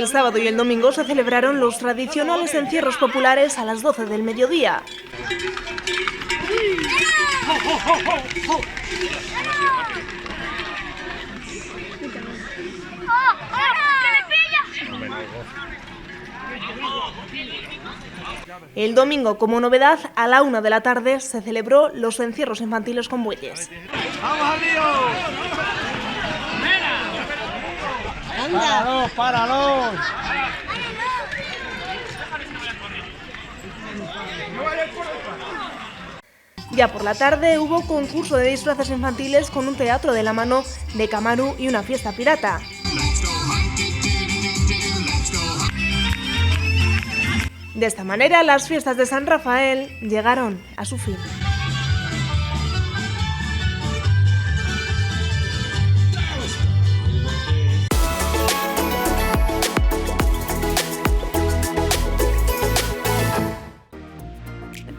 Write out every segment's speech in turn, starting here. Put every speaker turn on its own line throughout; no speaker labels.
El sábado y el domingo se celebraron los tradicionales encierros populares a las 12 del mediodía. El domingo, como novedad, a la 1 de la tarde se celebró los encierros infantiles con bueyes.
¡Vamos al lío! ¡Páralos, páralos!
Ya por la tarde hubo concurso de disfraces infantiles con un teatro de la mano de Camaru y una fiesta pirata. De esta manera, las fiestas de San Rafael llegaron a su fin.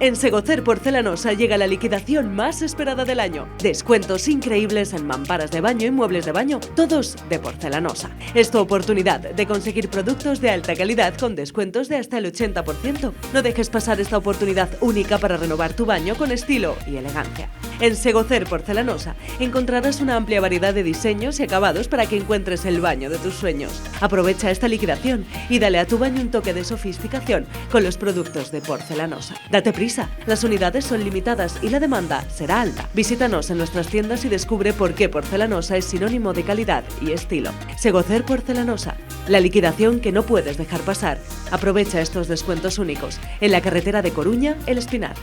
En Segocer Porcelanosa llega la liquidación más esperada del año. Descuentos increíbles en mamparas de baño y muebles de baño, todos de porcelanosa. Es tu oportunidad de conseguir productos de alta calidad con descuentos de hasta el 80%. No dejes pasar esta oportunidad única para renovar tu baño con estilo y elegancia. En Segocer Porcelanosa encontrarás una amplia variedad de diseños y acabados para que encuentres el baño de tus sueños. Aprovecha esta liquidación y dale a tu baño un toque de sofisticación con los productos de Porcelanosa. Date prisa, las unidades son limitadas y la demanda será alta. Visítanos en nuestras tiendas y descubre por qué Porcelanosa es sinónimo de calidad y estilo. Segocer Porcelanosa, la liquidación que no puedes dejar pasar. Aprovecha estos descuentos únicos en la carretera de Coruña, El Espinar.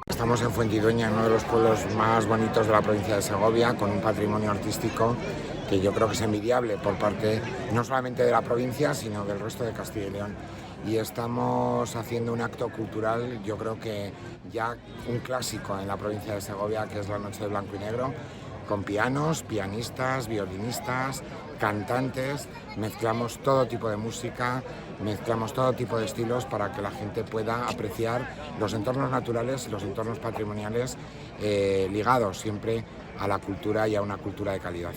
Estamos en Fuentidueña, uno de los pueblos más bonitos de la provincia de Segovia, con un patrimonio artístico que yo creo que es envidiable por parte no solamente de la provincia, sino del resto de Castilla y León. Y estamos haciendo un acto cultural, yo creo que ya un clásico en la provincia de Segovia, que es la Noche de Blanco y Negro, con pianos, pianistas, violinistas, cantantes, mezclamos todo tipo de música, mezclamos todo tipo de estilos para que la gente pueda apreciar los entornos naturales y los entornos patrimoniales ligados siempre a la cultura y a una cultura de calidad.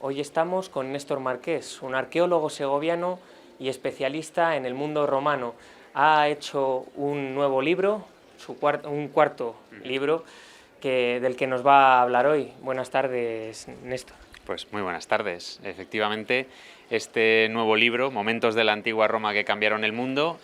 Hoy estamos con Néstor Marqués, un arqueólogo segoviano y especialista en el mundo romano. Ha hecho un nuevo libro, un cuarto libro, del que nos va a hablar hoy. Buenas tardes, Néstor.
Pues muy buenas tardes. Efectivamente, este nuevo libro, Momentos de la Antigua Roma que cambiaron el mundo,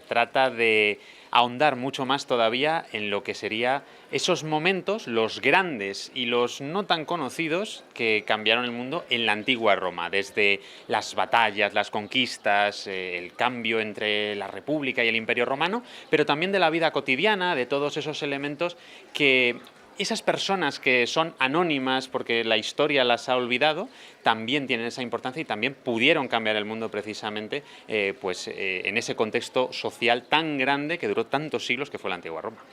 trata de ahondar mucho más todavía en lo que sería esos momentos, los grandes y los no tan conocidos, que cambiaron el mundo en la antigua Roma, desde las batallas, las conquistas, el cambio entre la República y el Imperio Romano, pero también de la vida cotidiana, de todos esos elementos que esas personas que son anónimas porque la historia las ha olvidado, también tienen esa importancia y también pudieron cambiar el mundo precisamente en ese contexto social tan grande que duró tantos siglos que fue la antigua Roma.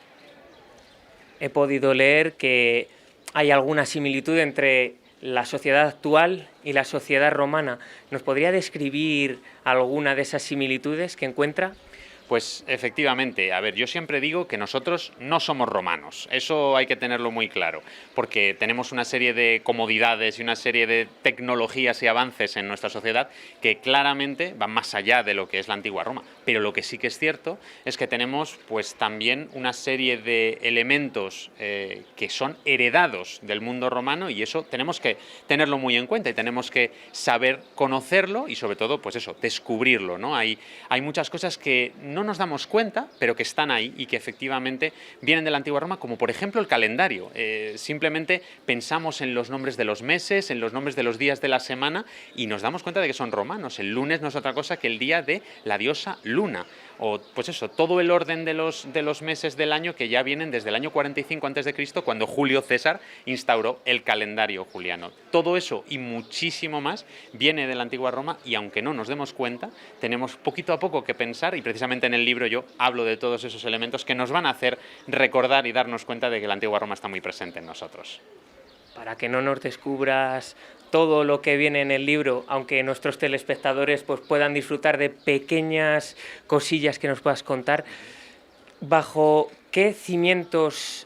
He podido leer que hay alguna similitud entre la sociedad actual y la sociedad romana. ¿Nos podría describir alguna de esas similitudes que encuentra?
Pues efectivamente, a ver, yo siempre digo que nosotros no somos romanos, eso hay que tenerlo muy claro, porque tenemos una serie de comodidades y una serie de tecnologías y avances en nuestra sociedad que claramente van más allá de lo que es la antigua Roma, pero lo que sí que es cierto es que tenemos pues también una serie de elementos que son heredados del mundo romano, y eso tenemos que tenerlo muy en cuenta y tenemos que saber conocerlo y sobre todo pues eso, descubrirlo, ¿no? Hay muchas cosas que no nos damos cuenta, pero que están ahí y que efectivamente vienen de la antigua Roma, como por ejemplo el calendario. Simplemente pensamos en los nombres de los meses, en los nombres de los días de la semana y nos damos cuenta de que son romanos. El lunes no es otra cosa que el día de la diosa Luna. O pues eso, todo el orden de los meses del año que ya vienen desde el año 45 a.C., cuando Julio César instauró el calendario juliano. Todo eso y muchísimo más viene de la antigua Roma y aunque no nos demos cuenta, tenemos poquito a poco que pensar, y precisamente en el libro yo hablo de todos esos elementos que nos van a hacer recordar y darnos cuenta de que la antigua Roma está muy presente en nosotros.
Para que no nos descubras todo lo que viene en el libro, aunque nuestros telespectadores pues, puedan disfrutar de pequeñas cosillas que nos puedas contar, ¿bajo qué cimientos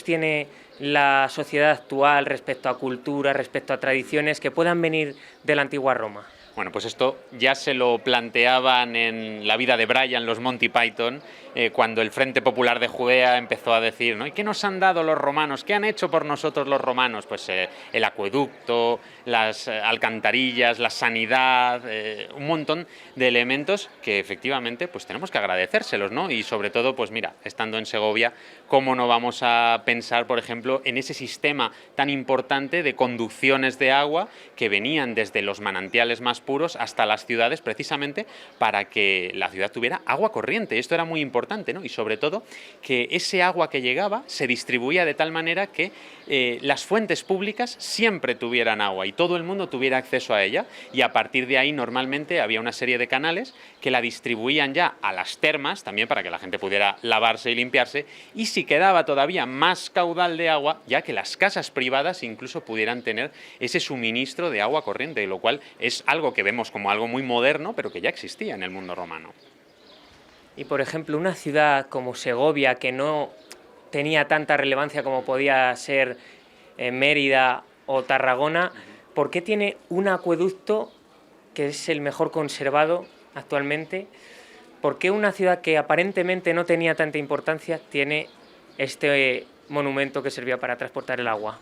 tiene la sociedad actual respecto a cultura, respecto a tradiciones que puedan venir de la antigua Roma?
Bueno, pues esto ya se lo planteaban en La vida de Brian, los Monty Python, cuando el Frente Popular de Judea empezó a decir, ¿no? ¿Y qué nos han dado los romanos? ¿Qué han hecho por nosotros los romanos? Pues el acueducto, las alcantarillas, la sanidad, un montón de elementos que efectivamente pues tenemos que agradecérselos, ¿no? Y sobre todo, pues mira, estando en Segovia, ¿cómo no vamos a pensar, por ejemplo, en ese sistema tan importante de conducciones de agua que venían desde los manantiales más puros hasta las ciudades, precisamente para que la ciudad tuviera agua corriente? Esto era muy importante, ¿no? Y sobre todo que ese agua que llegaba se distribuía de tal manera que las fuentes públicas siempre tuvieran agua y todo el mundo tuviera acceso a ella, y a partir de ahí normalmente había una serie de canales que la distribuían ya a las termas, también para que la gente pudiera lavarse y limpiarse, y si quedaba todavía más caudal de agua, ya que las casas privadas incluso pudieran tener ese suministro de agua corriente, lo cual es algo que vemos como algo muy moderno, pero que ya existía en el mundo romano.
Y por ejemplo, una ciudad como Segovia, que no tenía tanta relevancia como podía ser Mérida o Tarragona, ¿por qué tiene un acueducto que es el mejor conservado actualmente? ¿Por qué una ciudad que aparentemente no tenía tanta importancia tiene este monumento que servía para transportar el agua?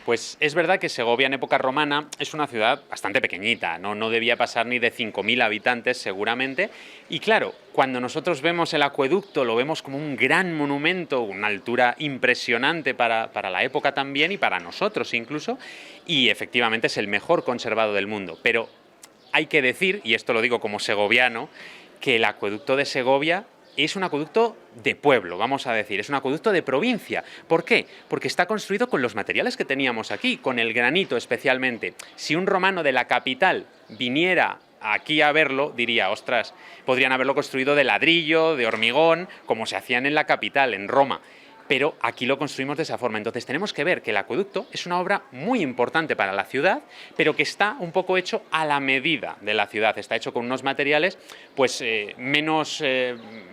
Pues es verdad que Segovia en época romana es una ciudad bastante pequeñita, no debía pasar ni de 5.000 habitantes seguramente, y claro, cuando nosotros vemos el acueducto lo vemos como un gran monumento, una altura impresionante para la época también y para nosotros incluso, y efectivamente es el mejor conservado del mundo, pero hay que decir, y esto lo digo como segoviano, que el acueducto de Segovia es un acueducto de pueblo, vamos a decir, es un acueducto de provincia. ¿Por qué? Porque está construido con los materiales que teníamos aquí, con el granito especialmente. Si un romano de la capital viniera aquí a verlo, diría, ostras, podrían haberlo construido de ladrillo, de hormigón, como se hacían en la capital, en Roma. pero aquí lo construimos de esa forma. Entonces tenemos que ver que el acueducto es una obra muy importante para la ciudad, pero que está un poco hecho a la medida de la ciudad. Está hecho con unos materiales pues menos,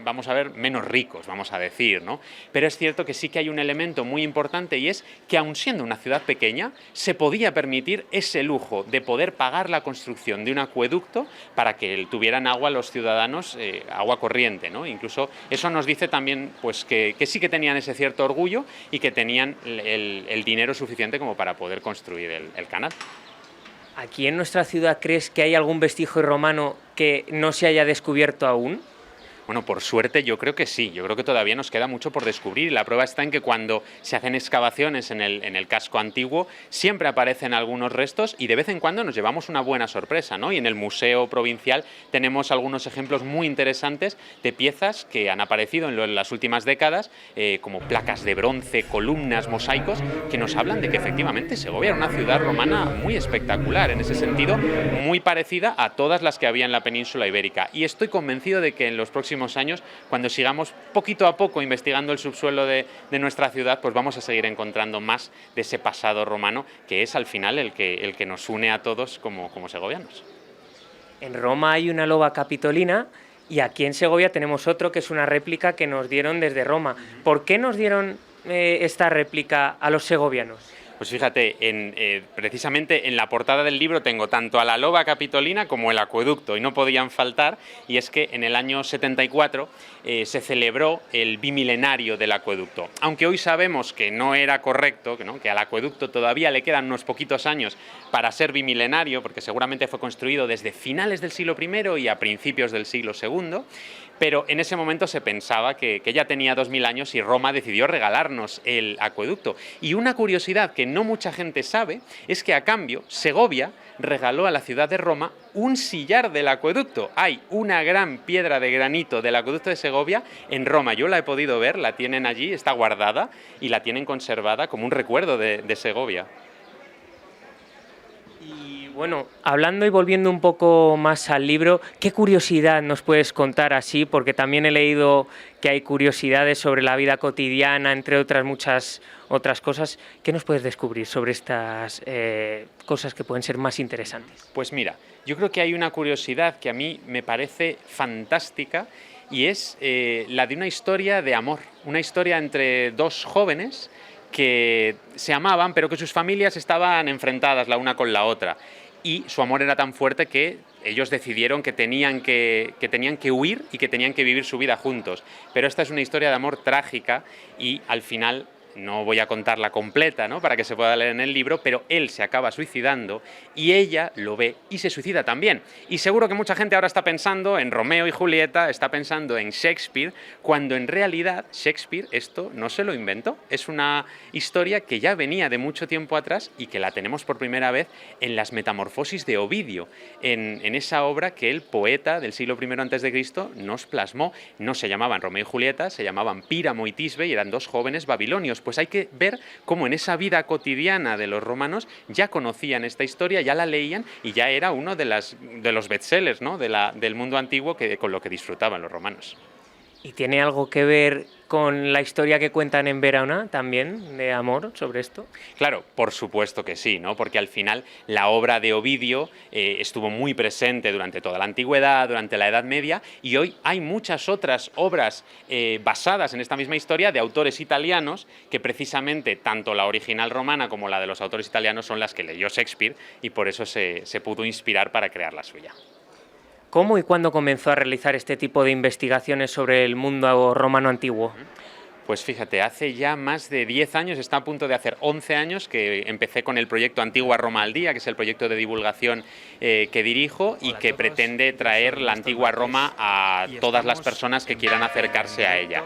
vamos a ver, menos ricos, vamos a decir, ¿no? Pero es cierto que sí que hay un elemento muy importante, y es que aun siendo una ciudad pequeña, se podía permitir ese lujo de poder pagar la construcción de un acueducto para que tuvieran agua los ciudadanos, agua corriente, ¿no? Incluso eso nos dice también pues que sí que tenían ese cierto orgullo y que tenían el dinero suficiente como para poder construir el canal.
¿Aquí en nuestra ciudad crees que hay algún vestigio romano que no se haya descubierto aún?
Bueno, por suerte yo creo que sí, yo creo que todavía nos queda mucho por descubrir, y la prueba está en que cuando se hacen excavaciones en el casco antiguo siempre aparecen algunos restos y de vez en cuando nos llevamos una buena sorpresa, ¿no? Y en el Museo Provincial tenemos algunos ejemplos muy interesantes de piezas que han aparecido en las últimas décadas, como placas de bronce, columnas, mosaicos, que nos hablan de que efectivamente Segovia era una ciudad romana muy espectacular, en ese sentido muy parecida a todas las que había en la península ibérica, y estoy convencido de que en los próximos años, cuando sigamos poquito a poco investigando el subsuelo de nuestra ciudad, pues vamos a seguir encontrando más de ese pasado romano, que es al final el que nos une a todos como segovianos.
En Roma hay una loba capitolina y aquí en Segovia tenemos otro que es una réplica que nos dieron desde Roma. ¿Por qué nos dieron esta réplica a los segovianos?
Pues fíjate, precisamente en la portada del libro tengo tanto a la loba capitolina como el acueducto, y no podían faltar, y es que en el año 74 se celebró el bimilenario del acueducto. Aunque hoy sabemos que no era correcto, que al acueducto todavía le quedan unos poquitos años para ser bimilenario, porque seguramente fue construido desde finales del siglo I y a principios del siglo II, pero en ese momento se pensaba que ya tenía 2000 años y Roma decidió regalarnos el acueducto. Y una curiosidad que no mucha gente sabe es que a cambio Segovia regaló a la ciudad de Roma un sillar del acueducto. Hay una gran piedra de granito del acueducto de Segovia en Roma. Yo la he podido ver, la tienen allí, está guardada y la tienen conservada como un recuerdo de Segovia.
Bueno, hablando y volviendo un poco más al libro, ¿qué curiosidad nos puedes contar así? Porque también he leído que hay curiosidades sobre la vida cotidiana, entre otras muchas otras cosas. ¿Qué nos puedes descubrir sobre estas cosas que pueden ser más interesantes?
Pues mira, yo creo que hay una curiosidad que a mí me parece fantástica, y es la de una historia de amor, una historia entre dos jóvenes que se amaban, pero que sus familias estaban enfrentadas la una con la otra. Y su amor era tan fuerte que ellos decidieron que tenían que huir y que tenían que vivir su vida juntos. Pero esta es una historia de amor trágica, y al final, no voy a contarla completa, ¿no?, para que se pueda leer en el libro, pero él se acaba suicidando y ella lo ve y se suicida también. Y seguro que mucha gente ahora está pensando en Romeo y Julieta, está pensando en Shakespeare, cuando en realidad Shakespeare esto no se lo inventó. Es una historia que ya venía de mucho tiempo atrás y que la tenemos por primera vez en las Metamorfosis de Ovidio, en esa obra que el poeta del siglo I a.C. nos plasmó. No se llamaban Romeo y Julieta, se llamaban Píramo y Tisbe, y eran dos jóvenes babilonios. Pues hay que ver cómo en esa vida cotidiana de los romanos ya conocían esta historia, ya la leían, y ya era uno de los bestsellers, ¿no?, del mundo antiguo con lo que disfrutaban los romanos.
¿Y tiene algo que ver con la historia que cuentan en Verona también, de amor, sobre esto?
Claro, por supuesto que sí, ¿no? Porque al final la obra de Ovidio estuvo muy presente durante toda la antigüedad, durante la Edad Media, y hoy hay muchas otras obras basadas en esta misma historia de autores italianos, que precisamente tanto la original romana como la de los autores italianos son las que leyó Shakespeare, y por eso se pudo inspirar para crear la suya.
¿Cómo y cuándo comenzó a realizar este tipo de investigaciones sobre el mundo romano antiguo?
Pues fíjate, hace ya más de 10 años, está a punto de hacer 11 años que empecé con el proyecto Antigua Roma al Día, que es el proyecto de divulgación que dirijo y que pretende traer la Antigua Roma a todas las personas que quieran acercarse a ella.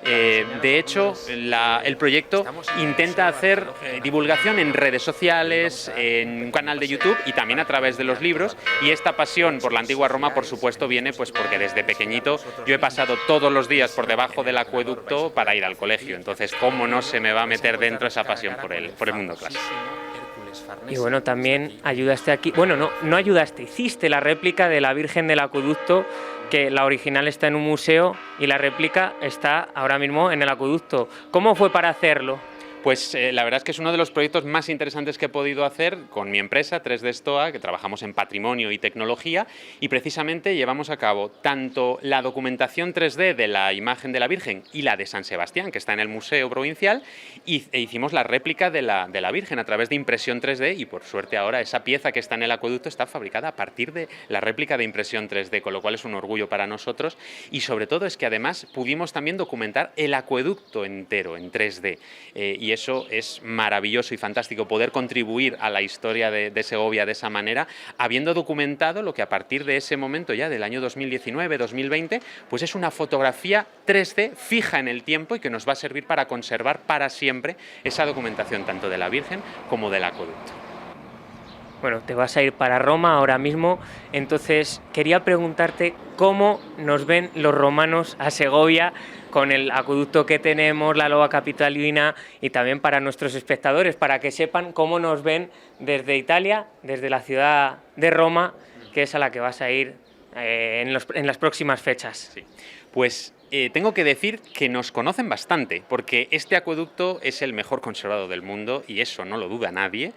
De hecho, el proyecto intenta hacer divulgación en redes sociales, en un canal de YouTube y también a través de los libros, y esta pasión por la Antigua Roma, por supuesto, viene pues porque desde pequeñito yo he pasado todos los días por debajo del acueducto para ir al colegio. Entonces, ¿cómo no se me va a meter dentro esa pasión por el mundo clásico?
Y bueno, también ayudaste aquí, bueno, no ayudaste, hiciste la réplica de la Virgen del Acueducto, que la original está en un museo y la réplica está ahora mismo en el acueducto. ¿Cómo fue para hacerlo?
Pues la verdad es que es uno de los proyectos más interesantes que he podido hacer con mi empresa 3D Stoa, que trabajamos en patrimonio y tecnología, y precisamente llevamos a cabo tanto la documentación 3D de la imagen de la Virgen y la de San Sebastián, que está en el Museo Provincial, e hicimos la réplica de la Virgen a través de impresión 3D, y por suerte ahora esa pieza que está en el acueducto está fabricada a partir de la réplica de impresión 3D, con lo cual es un orgullo para nosotros, y sobre todo es que además pudimos también documentar el acueducto entero en 3D, y eso es maravilloso y fantástico, poder contribuir a la historia de Segovia de esa manera, habiendo documentado lo que a partir de ese momento ya del año 2019-2020, pues es una fotografía 3D fija en el tiempo y que nos va a servir para conservar para siempre esa documentación tanto de la Virgen como del acueducto.
Bueno, te vas a ir para Roma ahora mismo, entonces quería preguntarte cómo nos ven los romanos a Segovia con el acueducto que tenemos, la loa capitalina, y también para nuestros espectadores, para que sepan cómo nos ven desde Italia, desde la ciudad de Roma, que es a la que vas a ir en las próximas fechas.
Sí. Pues tengo que decir que nos conocen bastante, porque este acueducto es el mejor conservado del mundo, y eso no lo duda nadie,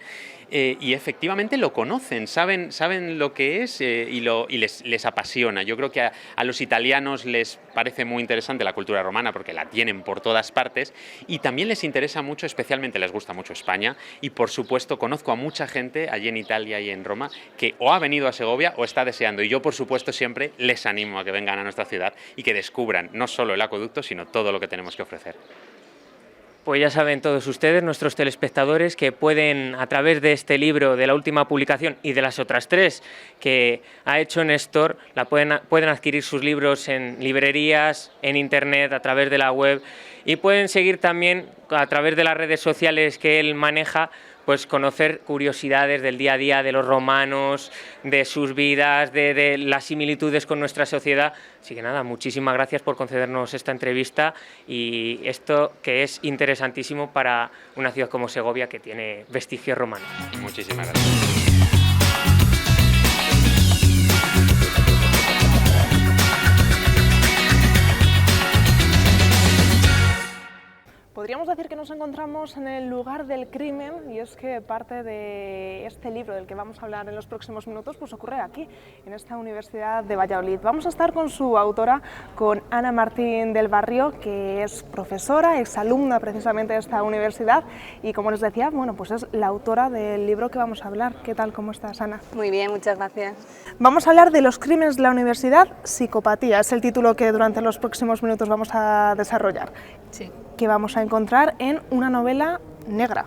y efectivamente lo conocen, saben lo que es y les apasiona. Yo creo que a los italianos les parece muy interesante la cultura romana porque la tienen por todas partes, y también les interesa mucho, especialmente les gusta mucho España, y por supuesto conozco a mucha gente allí en Italia y en Roma que o ha venido a Segovia o está deseando, y yo por supuesto siempre les animo a que vengan a nuestra ciudad y que descubran no solo el acueducto, sino todo lo que tenemos que ofrecer.
Pues ya saben todos ustedes, nuestros telespectadores, que pueden, a través de este libro, de la última publicación y de las otras 3 que ha hecho Néstor, pueden adquirir sus libros en librerías, en internet, a través de la web, y pueden seguir también a través de las redes sociales que él maneja, pues conocer curiosidades del día a día de los romanos, de sus vidas, de las similitudes con nuestra sociedad. Así que nada, muchísimas gracias por concedernos esta entrevista, y esto que es interesantísimo para una ciudad como Segovia, que tiene vestigios romanos.
Muchísimas gracias.
Podríamos decir que nos encontramos en el lugar del crimen, y es que parte de este libro del que vamos a hablar en los próximos minutos pues ocurre aquí, en esta Universidad de Valladolid. Vamos a estar con su autora, con Ana Martín del Barrio, que es profesora, exalumna precisamente de esta universidad, y como les decía, bueno, pues es la autora del libro que vamos a hablar. ¿Qué tal? ¿Cómo estás, Ana?
Muy bien, muchas gracias.
Vamos a hablar de los crímenes de la universidad, psicopatía, es el título que durante los próximos minutos vamos a desarrollar.
Sí.
Que vamos a encontrar en una novela negra.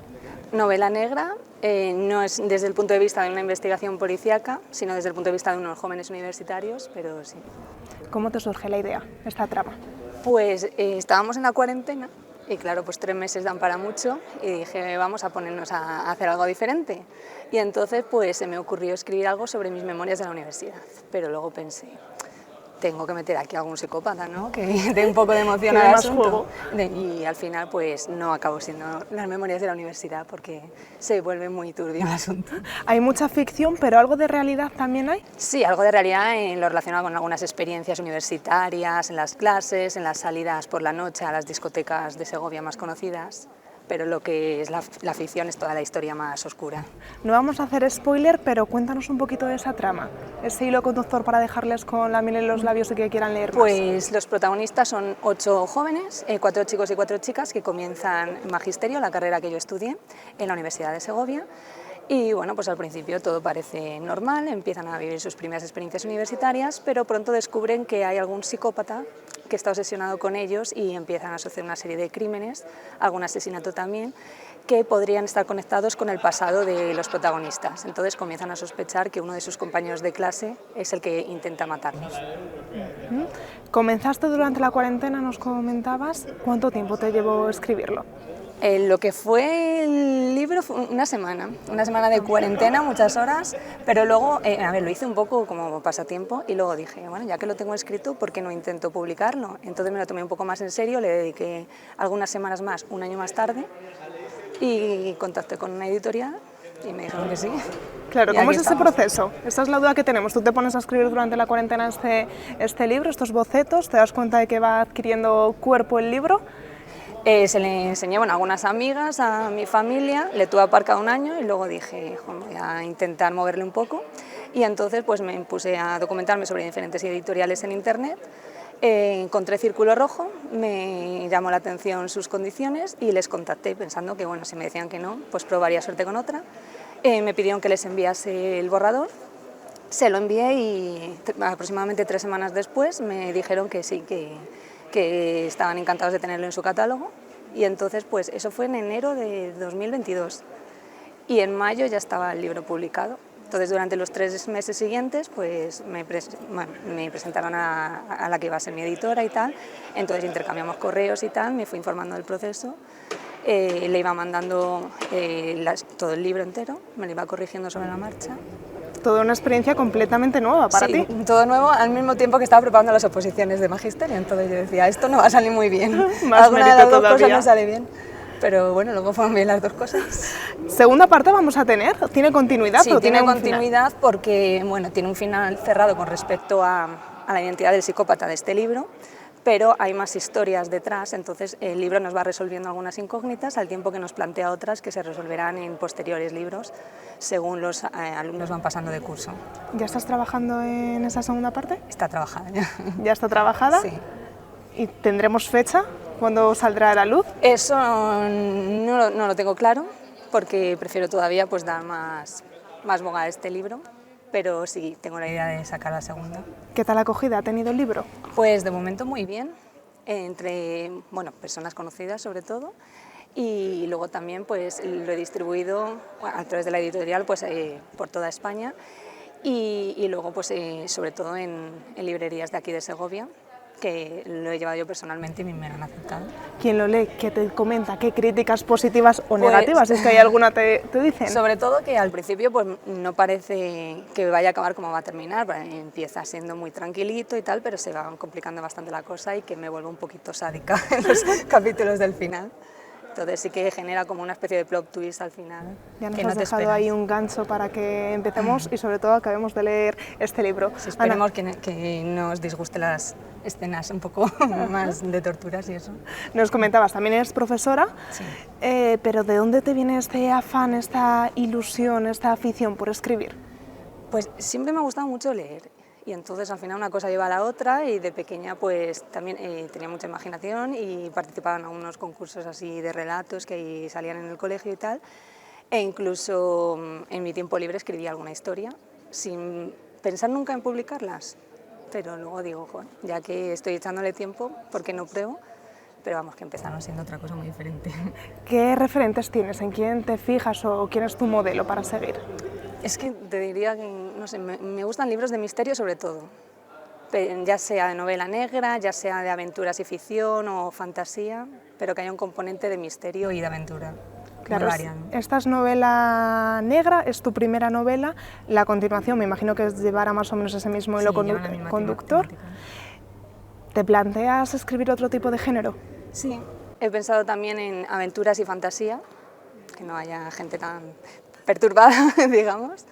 Novela negra, no es desde el punto de vista de una investigación policíaca, sino desde el punto de vista de unos jóvenes universitarios, pero sí.
¿Cómo te surge la idea, esta trama?
Pues estábamos en la cuarentena y claro, pues 3 meses dan para mucho, y dije, vamos a ponernos a hacer algo diferente. Y entonces pues se me ocurrió escribir algo sobre mis memorias de la universidad, pero luego pensé, tengo que meter aquí algún psicópata, ¿no? Que dé un poco de emoción al asunto. Y al final pues no acabó siendo las memorias de la universidad, porque se vuelve muy turbio el asunto.
Hay mucha ficción, pero ¿algo de realidad también hay?
Sí, algo de realidad en lo relacionado con algunas experiencias universitarias, en las clases, en las salidas por la noche a las discotecas de Segovia más conocidas. Pero lo que es la ficción es toda la historia más oscura.
No vamos a hacer spoiler, pero cuéntanos un poquito de esa trama, ese hilo conductor para dejarles con la miel en los labios y que quieran leer más.
Pues los protagonistas son 8 jóvenes, 4 chicos y 4 chicas que comienzan magisterio, la carrera que yo estudié en la Universidad de Segovia. Y bueno, pues al principio todo parece normal, empiezan a vivir sus primeras experiencias universitarias, pero pronto descubren que hay algún psicópata que está obsesionado con ellos y empiezan a asociar una serie de crímenes, algún asesinato también, que podrían estar conectados con el pasado de los protagonistas. Entonces comienzan a sospechar que uno de sus compañeros de clase es el que intenta matarlos.
Comenzaste durante la cuarentena, nos comentabas. ¿Cuánto tiempo te llevó escribirlo?
Lo que fue el libro fue una semana de cuarentena, muchas horas, pero luego, lo hice un poco como pasatiempo y luego dije, bueno, ya que lo tengo escrito, ¿por qué no intento publicarlo? Entonces me lo tomé un poco más en serio, le dediqué algunas semanas más, un año más tarde, y contacté con una editorial y me dijeron que sí.
Claro,
Y
¿cómo
aquí
es ese
estamos.
proceso? Esta es la duda que tenemos. Tú te pones a escribir durante la cuarentena este libro, estos bocetos, te das cuenta de que va adquiriendo cuerpo el libro.
Se le enseñé a algunas amigas, a mi familia, le tuve aparcado un año y luego dije, voy a intentar moverle un poco. Y entonces pues me puse a documentarme sobre diferentes editoriales en internet. Encontré Círculo Rojo, me llamó la atención sus condiciones y les contacté pensando que bueno, si me decían que no, pues probaría suerte con otra. Me pidieron que les enviase el borrador, se lo envié y aproximadamente 3 semanas después me dijeron que sí, que estaban encantados de tenerlo en su catálogo, y entonces pues eso fue en enero de 2022 y en mayo ya estaba el libro publicado. Entonces durante los 3 meses siguientes pues me presentaron a la que iba a ser mi editora y tal, entonces intercambiamos correos y tal, me fui informando del proceso, le iba mandando todo el libro entero, me lo iba corrigiendo sobre la marcha.
Toda una experiencia completamente nueva para ti.
Todo nuevo al mismo tiempo que estaba preparando las oposiciones de magisterio, entonces yo decía, esto no va a salir muy bien,
Más
alguna de
mérito
las dos
todavía.
cosas no sale bien, pero bueno, luego fueron bien las dos cosas.
¿Segunda parte vamos a tener? ¿Tiene continuidad?
Sí,
o
tiene
un final?
continuidad porque bueno, tiene un final cerrado con respecto a la identidad del psicópata de este libro, pero hay más historias detrás, entonces el libro nos va resolviendo algunas incógnitas al tiempo que nos plantea otras que se resolverán en posteriores libros según los alumnos van pasando de curso.
¿Ya estás trabajando en esa segunda parte?
Está trabajada ya.
¿Ya está trabajada?
Sí.
¿Y tendremos fecha? ¿Cuándo saldrá a la luz?
Eso no lo tengo claro porque prefiero todavía pues dar más boga a este libro, pero sí tengo la idea de sacar la segunda.
¿Qué tal acogida ha tenido el libro?
Pues de momento muy bien, entre bueno, personas conocidas sobre todo, y luego también pues lo he distribuido a través de la editorial pues, por toda España y luego pues, sobre todo en librerías de aquí de Segovia, que lo he llevado yo personalmente y me lo han aceptado.
¿Quién lo lee? ¿Qué te comenta? ¿Qué críticas positivas o
Pues,
negativas? ¿Es que hay alguna te dicen?
Sobre todo que al principio pues, no parece que vaya a acabar como va a terminar, empieza siendo muy tranquilito y tal, pero se va complicando bastante la cosa y que me vuelvo un poquito sádica en los capítulos del final. Entonces sí que genera como una especie de plot twist al final.
Ya nos
que no
has
te
dejado
esperas.
ahí un gancho para que empecemos y sobre todo acabemos de leer este libro.
Sí, esperemos que no os disguste las escenas un poco más de torturas y eso.
Nos comentabas, también eres profesora,
Sí.
pero ¿de dónde te viene este afán, esta ilusión, esta afición por escribir?
Pues siempre me ha gustado mucho leer y entonces al final una cosa lleva a la otra y de pequeña pues también tenía mucha imaginación y participaba en algunos concursos así de relatos que salían en el colegio y tal, e incluso en mi tiempo libre escribía alguna historia sin pensar nunca en publicarlas, pero luego digo, joder, ya que estoy echándole tiempo, ¿por qué no pruebo? Pero vamos, que empezaron siendo otra cosa muy diferente.
¿Qué referentes tienes? ¿En quién te fijas o quién es tu modelo para seguir?
Es que te diría que, no sé, me gustan libros de misterio sobre todo, ya sea de novela negra, ya sea de aventuras y ficción o fantasía, pero que haya un componente de misterio y de aventura.
Claro,
Muy variado.
esta es novela negra, es tu primera novela, la continuación me imagino que es llevar a más o menos ese mismo hilo
Sí, lleva la misma
conductor.
temática.
¿Te planteas escribir otro tipo de género?
Sí, he pensado también en aventuras y fantasía, que no haya gente tan perturbada, digamos,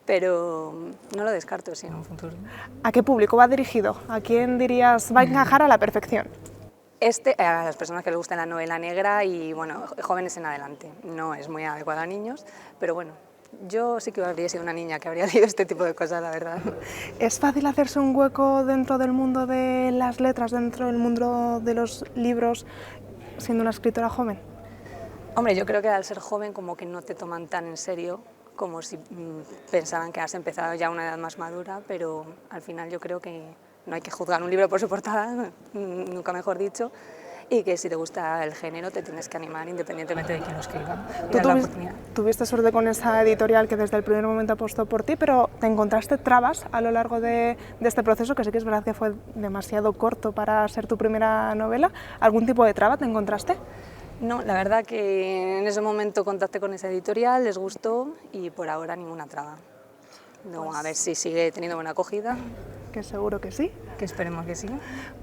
pero no lo descarto, sí, en un futuro.
¿A qué público va dirigido? ¿A quién dirías va a encajar a la perfección?
A las personas que les gusta la novela negra y, bueno, jóvenes en adelante. No es muy adecuado a niños, pero bueno, yo sí que habría sido una niña que habría leído este tipo de cosas, la verdad.
¿Es fácil hacerse un hueco dentro del mundo de las letras, dentro del mundo de los libros, siendo una escritora joven?
Hombre, yo creo que al ser joven como que no te toman tan en serio como si pensaran que has empezado ya a una edad más madura, pero al final yo creo que no hay que juzgar un libro por su portada, nunca mejor dicho, y que si te gusta el género te tienes que animar independientemente de quién lo escriba.
Tú
Es la oportunidad.
tuviste suerte con esa editorial que desde el primer momento apostó por ti, pero ¿te encontraste trabas a lo largo de este proceso? Que sí que es verdad que fue demasiado corto para ser tu primera novela. ¿Algún tipo de traba te encontraste?
No, la verdad que en ese momento contacté con esa editorial, les gustó y por ahora ninguna traba. No, a ver si sigue teniendo buena acogida.
Que seguro que sí.
Que esperemos que sí.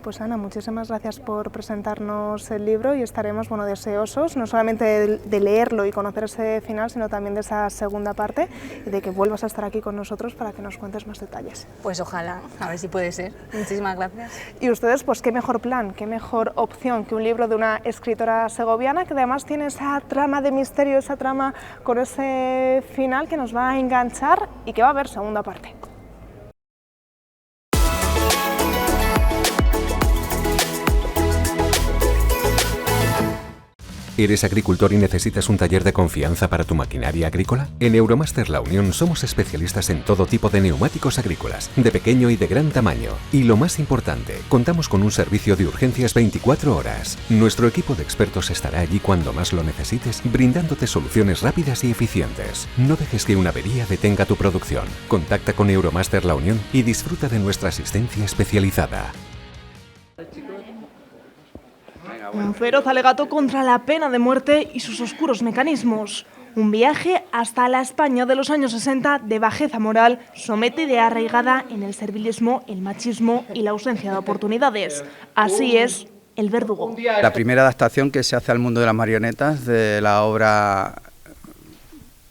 Pues Ana, muchísimas gracias por presentarnos el libro y estaremos deseosos no solamente de leerlo y conocer ese final, sino también de esa segunda parte y de que vuelvas a estar aquí con nosotros para que nos cuentes más detalles.
Pues ojalá, a ver si puede ser. Muchísimas gracias.
Y ustedes, pues qué mejor plan, qué mejor opción que un libro de una escritora segoviana que además tiene esa trama de misterio, esa trama con ese final que nos va a enganchar y que va a haber segunda parte.
¿Eres agricultor y necesitas un taller de confianza para tu maquinaria agrícola? En Euromaster La Unión somos especialistas en todo tipo de neumáticos agrícolas, de pequeño y de gran tamaño. Y lo más importante, contamos con un servicio de urgencias 24 horas. Nuestro equipo de expertos estará allí cuando más lo necesites, brindándote soluciones rápidas y eficientes. No dejes que una avería detenga tu producción. Contacta con Euromaster La Unión y disfruta de nuestra asistencia especializada.
Un feroz alegato contra la pena de muerte y sus oscuros mecanismos. Un viaje hasta la España de los años 60 de bajeza moral, sometida y arraigada en el servilismo, el machismo y la ausencia de oportunidades. Así es El Verdugo.
La primera adaptación que se hace al mundo de las marionetas de la obra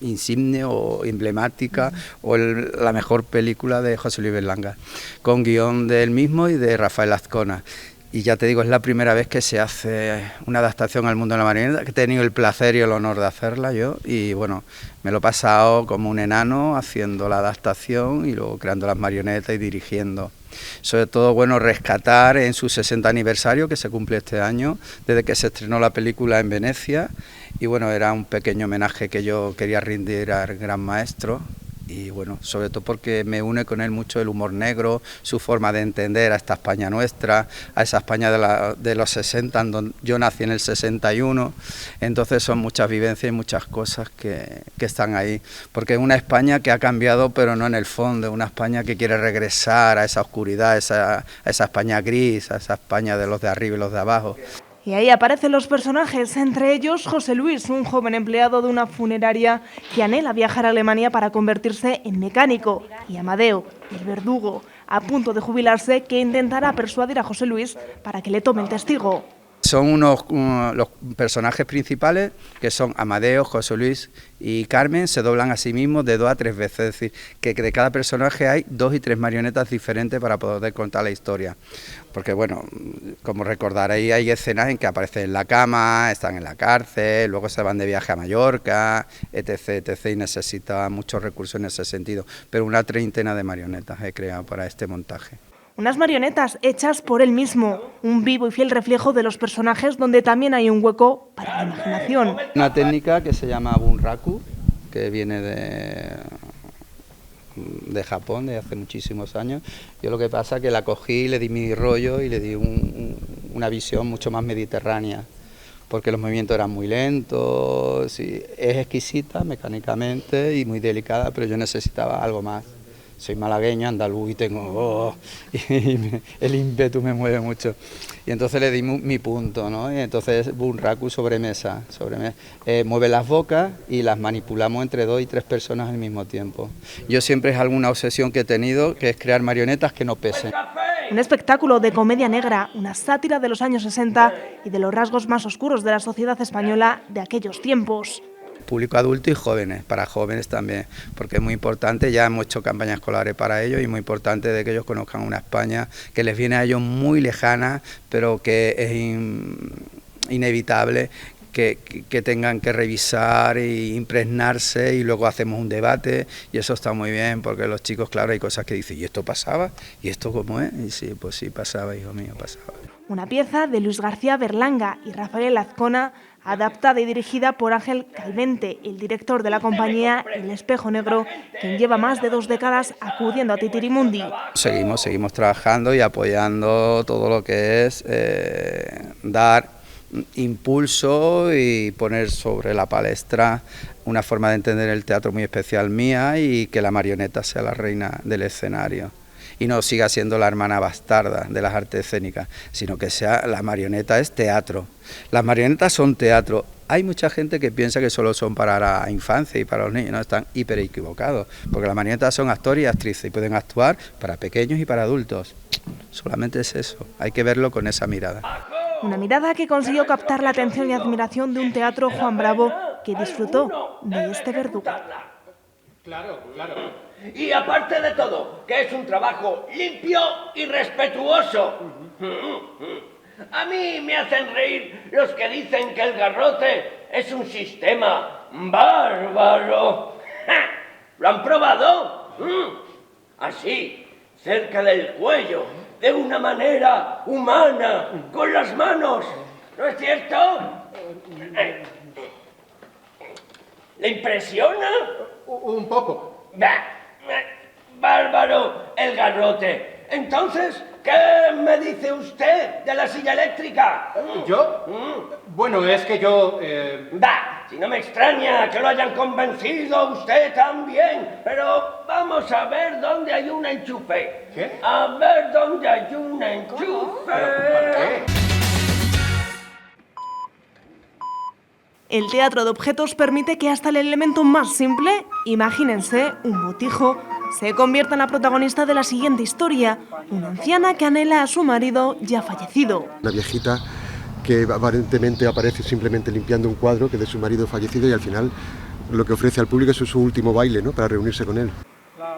insigne o emblemática o la mejor película de José Luis Berlanga, con guión del mismo y de Rafael Azcona. Y ya te digo, es la primera vez que se hace una adaptación al mundo de la marioneta, que he tenido el placer y el honor de hacerla yo, y bueno, me lo he pasado como un enano haciendo la adaptación y luego creando las marionetas y dirigiendo. Sobre todo, bueno, rescatar en su 60 aniversario, que se cumple este año, desde que se estrenó la película en Venecia, y bueno, era un pequeño homenaje que yo quería rendir al gran maestro. Y bueno, sobre todo porque me une con él mucho el humor negro, su forma de entender a esta España nuestra, a esa España de los 60, donde yo nací en el 61, entonces son muchas vivencias y muchas cosas que están ahí, porque es una España que ha cambiado, pero no en el fondo, una España que quiere regresar a esa oscuridad, a esa España gris, a esa España de los de arriba y los de abajo.
Y ahí aparecen los personajes, entre ellos José Luis, un joven empleado de una funeraria que anhela viajar a Alemania para convertirse en mecánico, y Amadeo, el verdugo, a punto de jubilarse, que intentará persuadir a José Luis para que le tome el testigo.
Son los personajes principales, que son Amadeo, José Luis y Carmen, se doblan a sí mismos de 2 a 3 veces, es decir, que de cada personaje hay 2 y 3 marionetas diferentes para poder contar la historia. Porque bueno, como recordaréis, hay escenas en que aparecen en la cama, están en la cárcel, luego se van de viaje a Mallorca, etc., etc., y necesita muchos recursos en ese sentido. Pero una treintena de marionetas he creado para este montaje.
Unas marionetas hechas por él mismo, un vivo y fiel reflejo de los personajes donde también hay un hueco para la imaginación.
Una técnica que se llama bunraku, que viene de Japón, de hace muchísimos años. Yo lo que pasa es que la cogí, le di mi rollo y le di una visión mucho más mediterránea, porque los movimientos eran muy lentos, y es exquisita mecánicamente y muy delicada, pero yo necesitaba algo más. Soy malagueño, andaluz y tengo... el ímpetu me mueve mucho. Y entonces le di mi punto, ¿no? Y entonces bunraku sobre mesa. Mueve las bocas y las manipulamos entre 2 y 3 personas al mismo tiempo. Yo siempre es alguna obsesión que he tenido, que es crear marionetas que no pesen.
Un espectáculo de comedia negra, una sátira de los años 60 y de los rasgos más oscuros de la sociedad española de aquellos tiempos.
Público adulto y jóvenes, para jóvenes también, porque es muy importante, ya hemos hecho campañas escolares para ellos y muy importante de que ellos conozcan una España que les viene a ellos muy lejana, pero que es inevitable que tengan que revisar e impregnarse, y luego hacemos un debate y eso está muy bien, porque los chicos, claro, hay cosas que dicen, ¿y esto pasaba? ¿Y esto cómo es? Y sí, pues sí, pasaba, hijo mío, pasaba.
Una pieza de Luis García Berlanga y Rafael Azcona, adaptada y dirigida por Ángel Calvente, el director de la compañía El Espejo Negro, quien lleva más de 2 décadas acudiendo a Titirimundi.
Seguimos trabajando y apoyando todo lo que es dar impulso y poner sobre la palestra una forma de entender el teatro muy especial mía, y que la marioneta sea la reina del escenario. Y no siga siendo la hermana bastarda de las artes escénicas, sino que sea la marioneta es teatro. Las marionetas son teatro Hay mucha gente que piensa que solo son para la infancia y para los niños, no, están hiper equivocados, porque las marionetas son actores y actrices y pueden actuar para pequeños y para adultos. Solamente es eso, hay que verlo con esa mirada.
Una mirada que consiguió captar la atención y admiración de un teatro Juan Bravo que disfrutó de este verdugo.
Claro, claro.
Y aparte de todo, que es un trabajo limpio y respetuoso. A mí me hacen reír los que dicen que el garrote es un sistema bárbaro. ¡Ja! ¿Lo han probado? Así, cerca del cuello, de una manera humana, con las manos. ¿No es cierto? ¿Le impresiona?
Un poco.
Bárbaro el garrote. Entonces, ¿qué me dice usted de la silla eléctrica?
¿Yo? Bueno, es que yo...
Si no me extraña que lo hayan convencido a usted también. Pero vamos a ver dónde hay un enchufe.
¿Qué?
A ver dónde hay un enchufe.
¿Para qué?
El teatro de objetos permite que hasta el elemento más simple, imagínense un botijo, se convierta en la protagonista de la siguiente historia, una anciana que anhela a su marido ya fallecido.
Una viejita que aparentemente aparece simplemente limpiando un cuadro que es de su marido fallecido y al final lo que ofrece al público es su último baile, ¿no?, para reunirse con él.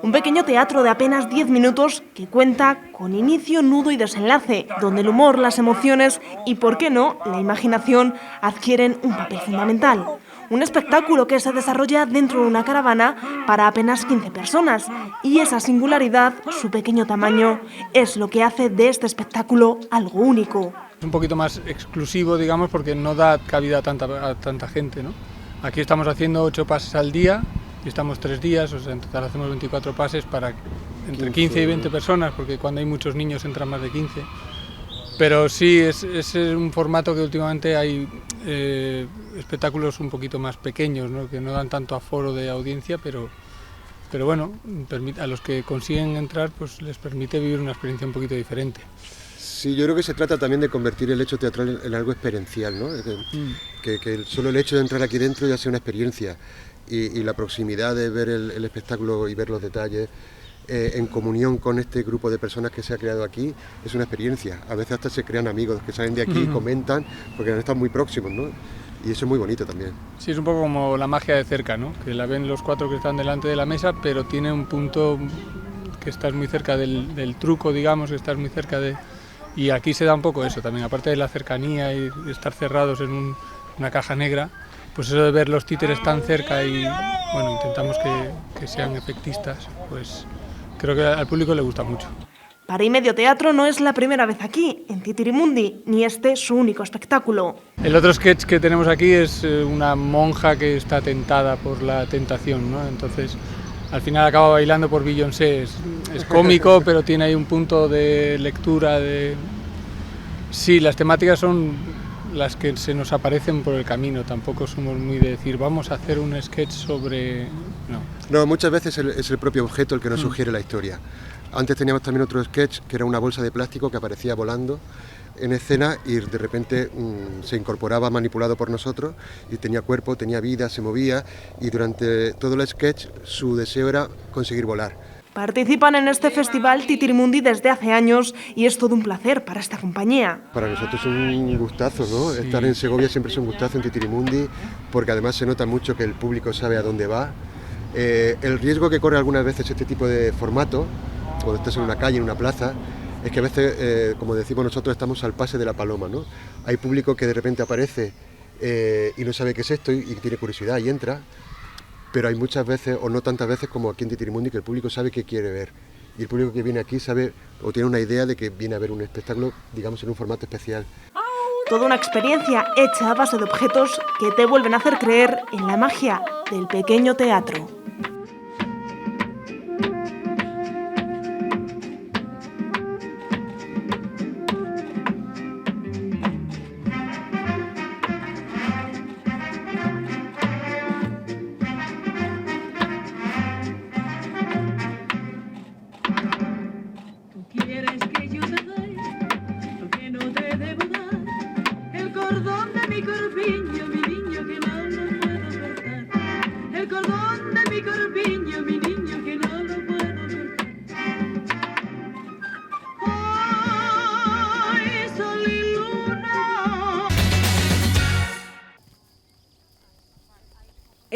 Un pequeño teatro de apenas 10 minutos que cuenta con inicio, nudo y desenlace, donde el humor, las emociones y, por qué no, la imaginación adquieren un papel fundamental. Un espectáculo que se desarrolla dentro de una caravana para apenas 15 personas y esa singularidad, su pequeño tamaño, es lo que hace de este espectáculo algo único.
Es un poquito más exclusivo, digamos, porque no da cabida a tanta gente, ¿no? Aquí estamos haciendo 8 pases al día y estamos 3 días, o sea, en total hacemos 24 pases para entre 15 y 20 personas, porque cuando hay muchos niños entran más de 15. Pero sí, es un formato que últimamente hay espectáculos un poquito más pequeños, ¿no?, que no dan tanto aforo de audiencia, pero bueno, a los que consiguen entrar pues les permite vivir una experiencia un poquito diferente.
Sí, yo creo que se trata también de convertir el hecho teatral en algo experiencial, ¿no? Que solo el hecho de entrar aquí dentro ya sea una experiencia y la proximidad de ver el espectáculo y ver los detalles en comunión con este grupo de personas que se ha creado aquí es una experiencia. A veces hasta se crean amigos que salen de aquí y comentan porque han estado muy próximos, ¿no? Y eso es muy bonito también.
Sí, es un poco como la magia de cerca, ¿no?, que la ven los 4 que están delante de la mesa, pero tiene un punto que estás muy cerca del truco, digamos, que estás muy cerca de... Y aquí se da un poco eso también, aparte de la cercanía y de estar cerrados en una caja negra, pues eso de ver los títeres tan cerca y, bueno, intentamos que sean efectistas, pues creo que al público le gusta mucho.
Para Y Medio Teatro no es la primera vez aquí, en Titirimundi, ni este su único espectáculo.
El otro sketch que tenemos aquí es una monja que está tentada por la tentación, ¿no? Entonces, al final acaba bailando por Beyoncé. Es cómico, pero tiene ahí un punto de lectura de... Sí, las temáticas son las que se nos aparecen por el camino. Tampoco somos muy de decir, vamos a hacer un sketch sobre...
No, muchas veces es el propio objeto el que nos sugiere la historia. Antes teníamos también otro sketch que era una bolsa de plástico que aparecía volando en escena y de repente se incorporaba manipulado por nosotros y tenía cuerpo, tenía vida, se movía y durante todo el sketch su deseo era conseguir volar.
Participan en este festival Titirimundi desde hace años y es todo un placer para esta compañía.
Para nosotros es un gustazo, ¿no? Sí. Estar en Segovia siempre es un gustazo en Titirimundi porque además se nota mucho que el público sabe a dónde va. El riesgo que corre algunas veces este tipo de formato, cuando estás en una calle, en una plaza, es que a veces, como decimos nosotros, estamos al pase de la paloma, ¿no? Hay público que de repente aparece y no sabe qué es esto y tiene curiosidad y entra, pero hay muchas veces, o no tantas veces como aquí en Titirimundi, que el público sabe qué quiere ver. Y el público que viene aquí sabe o tiene una idea de que viene a ver un espectáculo, digamos, en un formato especial.
Toda una experiencia hecha a base de objetos que te vuelven a hacer creer en la magia del pequeño teatro.
El cordón de mi corpiño, mi niño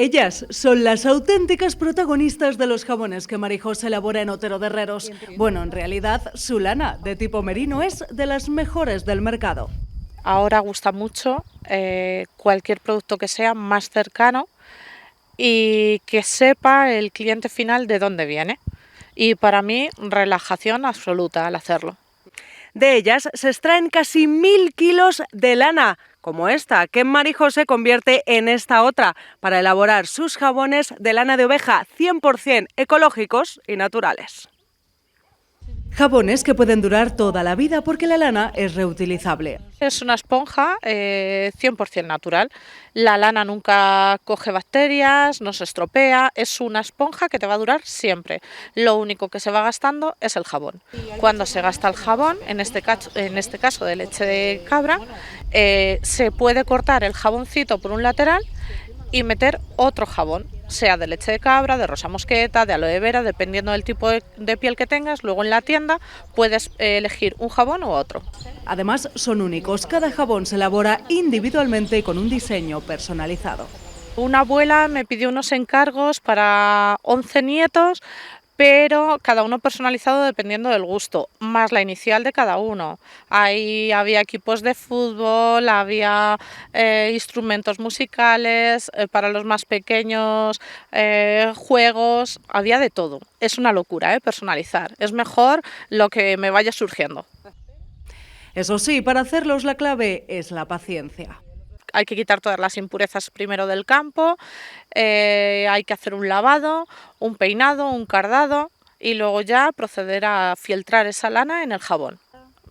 Ellas son las auténticas protagonistas de los jabones que Marijos elabora en Otero de Herreros. Bueno, en realidad, su lana de tipo merino es de las mejores del mercado.
Ahora gusta mucho cualquier producto que sea más cercano y que sepa el cliente final de dónde viene. Y para mí, relajación absoluta al hacerlo.
De ellas se extraen casi 1000 kilos de lana, como esta, que en Marijos se convierte en esta otra, para elaborar sus jabones de lana de oveja 100% ecológicos y naturales. Jabones que pueden durar toda la vida porque la lana es reutilizable.
Es una esponja 100% natural. La lana nunca coge bacterias, no se estropea, es una esponja que te va a durar siempre. Lo único que se va gastando es el jabón. Cuando se gasta el jabón, en este caso de leche de cabra, se puede cortar el jaboncito por un lateral y meter otro jabón, sea de leche de cabra, de rosa mosqueta, de aloe vera, dependiendo del tipo de piel que tengas. Luego en la tienda puedes elegir un jabón u otro.
Además son únicos, cada jabón se elabora individualmente y con un diseño personalizado.
Una abuela me pidió unos encargos para 11 nietos, pero cada uno personalizado dependiendo del gusto, más la inicial de cada uno. Ahí había equipos de fútbol, había instrumentos musicales, para los más pequeños, juegos, había de todo. Es una locura, personalizar. Es mejor lo que me vaya surgiendo.
Eso sí, para hacerlos la clave es la paciencia.
Hay que quitar todas las impurezas primero del campo, hay que hacer un lavado, un peinado, un cardado y luego ya proceder a fieltrar esa lana en el jabón.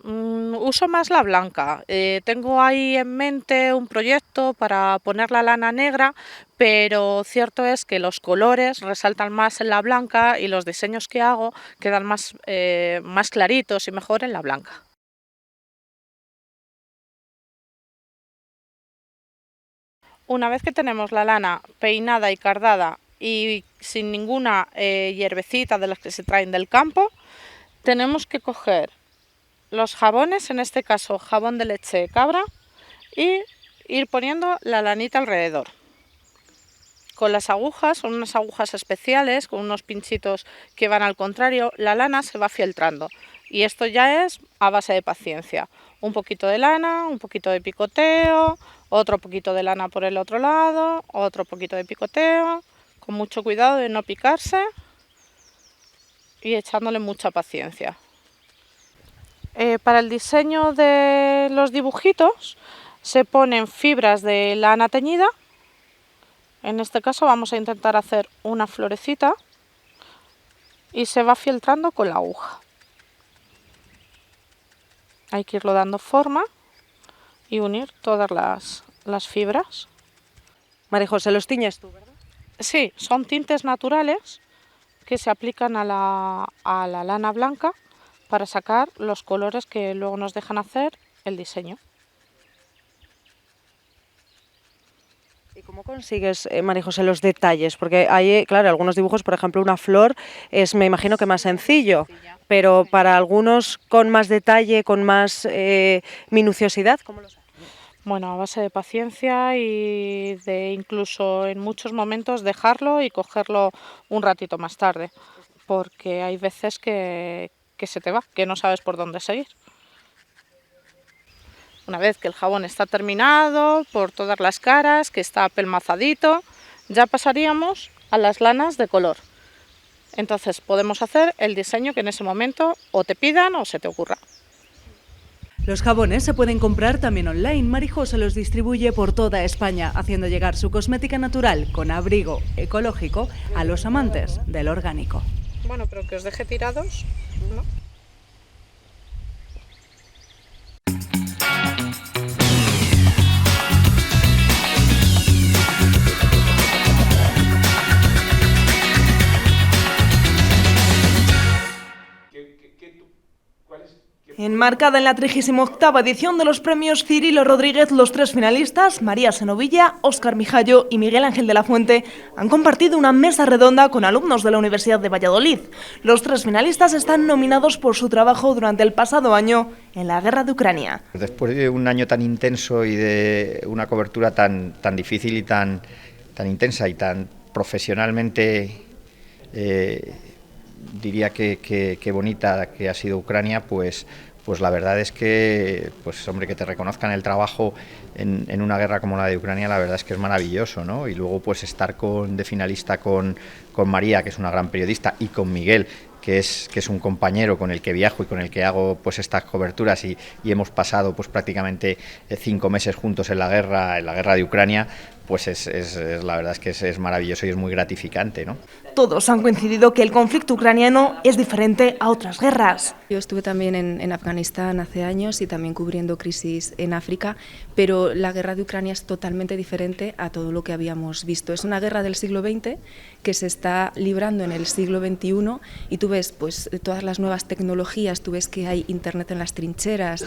Uso más la blanca, tengo ahí en mente un proyecto para poner la lana negra, pero cierto es que los colores resaltan más en la blanca y los diseños que hago quedan más claritos y mejor en la blanca. Una vez que tenemos la lana peinada y cardada y sin ninguna hierbecita de las que se traen del campo, tenemos que coger los jabones, en este caso jabón de leche de cabra, y ir poniendo la lanita alrededor. Con las agujas, son unas agujas especiales, con unos pinchitos que van al contrario, la lana se va fieltrando. Y esto ya es a base de paciencia. Un poquito de lana, un poquito de picoteo, otro poquito de lana por el otro lado, otro poquito de picoteo, con mucho cuidado de no picarse y echándole mucha paciencia. Para el diseño de los dibujitos se ponen fibras de lana teñida. En este caso vamos a intentar hacer una florecita y se va fieltrando con la aguja. Hay que irlo dando forma y unir todas las fibras.
Marijos, los tiñes tú, ¿verdad?
Sí, son tintes naturales que se aplican a la lana blanca para sacar los colores que luego nos dejan hacer el diseño.
¿Y cómo consigues, Marijos, los detalles? Porque hay, claro, algunos dibujos, por ejemplo, una flor es, me imagino que más sencillo, pero para algunos con más detalle, con más minuciosidad, ¿cómo lo sabes?
Bueno, a base de paciencia y de incluso en muchos momentos dejarlo y cogerlo un ratito más tarde, porque hay veces que se te va, que no sabes por dónde seguir. Una vez que el jabón está terminado por todas las caras, que está apelmazadito, ya pasaríamos a las lanas de color. Entonces podemos hacer el diseño que en ese momento o te pidan o se te ocurra.
Los jabones se pueden comprar también online. Marijos se los distribuye por toda España, haciendo llegar su cosmética natural con abrigo ecológico a los amantes del orgánico.
Bueno, pero que os deje tirados, ¿no?
Enmarcada en la 38ª edición de los premios Cirilo Rodríguez, los tres finalistas, María Senovilla, Óscar Mijallo y Miguel Ángel de la Fuente, han compartido una mesa redonda con alumnos de la Universidad de Valladolid. Los tres finalistas están nominados por su trabajo durante el pasado año en la guerra de Ucrania.
Después de un año tan intenso y de una cobertura tan difícil y tan intensa y tan profesionalmente, diría que bonita que ha sido Ucrania, pues la verdad es que, pues hombre, que te reconozcan el trabajo en una guerra como la de Ucrania, la verdad es que es maravilloso, ¿no? Y luego pues estar de finalista con María, que es una gran periodista, y con Miguel, que es un compañero con el que viajo y con el que hago pues estas coberturas, y hemos pasado pues prácticamente 5 meses juntos en la guerra de Ucrania, pues la verdad es que es maravilloso y es muy gratificante, ¿no?
Todos han coincidido que el conflicto ucraniano es diferente a otras guerras.
Yo estuve también en Afganistán hace años y también cubriendo crisis en África, pero la guerra de Ucrania es totalmente diferente a todo lo que habíamos visto. Es una guerra del siglo XX que se está librando en el siglo XXI, y tú ves pues todas las nuevas tecnologías, tú ves que hay internet en las trincheras,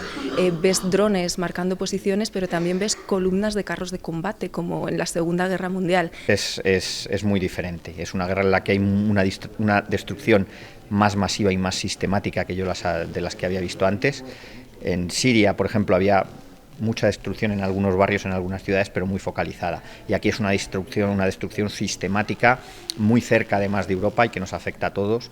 ves drones marcando posiciones, pero también ves columnas de carros de combate como en la Segunda Guerra Mundial.
Es muy diferente, es una guerra en la que hay una destrucción más masiva y más sistemática que yo de las que había visto antes. En Siria, por ejemplo, había mucha destrucción en algunos barrios, en algunas ciudades, pero muy focalizada. Y aquí es una destrucción sistemática, muy cerca además de Europa y que nos afecta a todos.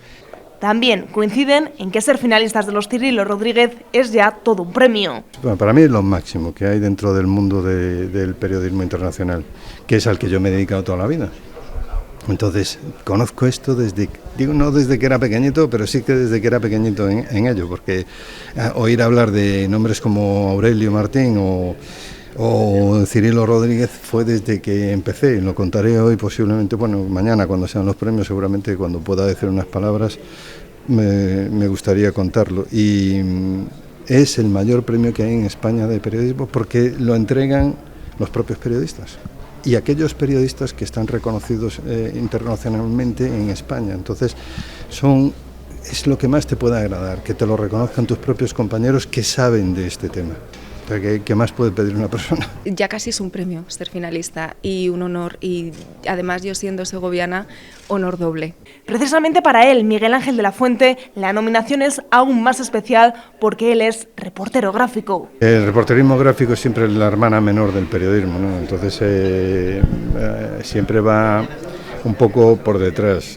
También coinciden en que ser finalistas de los Cirilo Rodríguez es ya todo un premio.
Bueno, para mí es lo máximo que hay dentro del mundo del periodismo internacional, que es al que yo me he dedicado toda la vida. Entonces, conozco esto no desde que era pequeñito, pero sí que desde que era pequeñito en ello, porque oír hablar de nombres como Aurelio Martín o Cirilo Rodríguez fue desde que empecé. Lo contaré hoy, posiblemente, bueno, mañana cuando sean los premios, seguramente cuando pueda decir unas palabras, me gustaría contarlo. Y es el mayor premio que hay en España de periodismo, porque lo entregan los propios periodistas y aquellos periodistas que están reconocidos internacionalmente en España. Entonces, es lo que más te puede agradar, que te lo reconozcan tus propios compañeros que saben de este tema. O sea, ¿qué más puede pedir una persona?
Ya casi es un premio ser finalista y un honor, y además yo siendo segoviana, honor doble.
Precisamente para él, Miguel Ángel de la Fuente, la nominación es aún más especial porque él es reportero gráfico.
El reporterismo gráfico es siempre la hermana menor del periodismo, ¿no? Entonces siempre va un poco por detrás.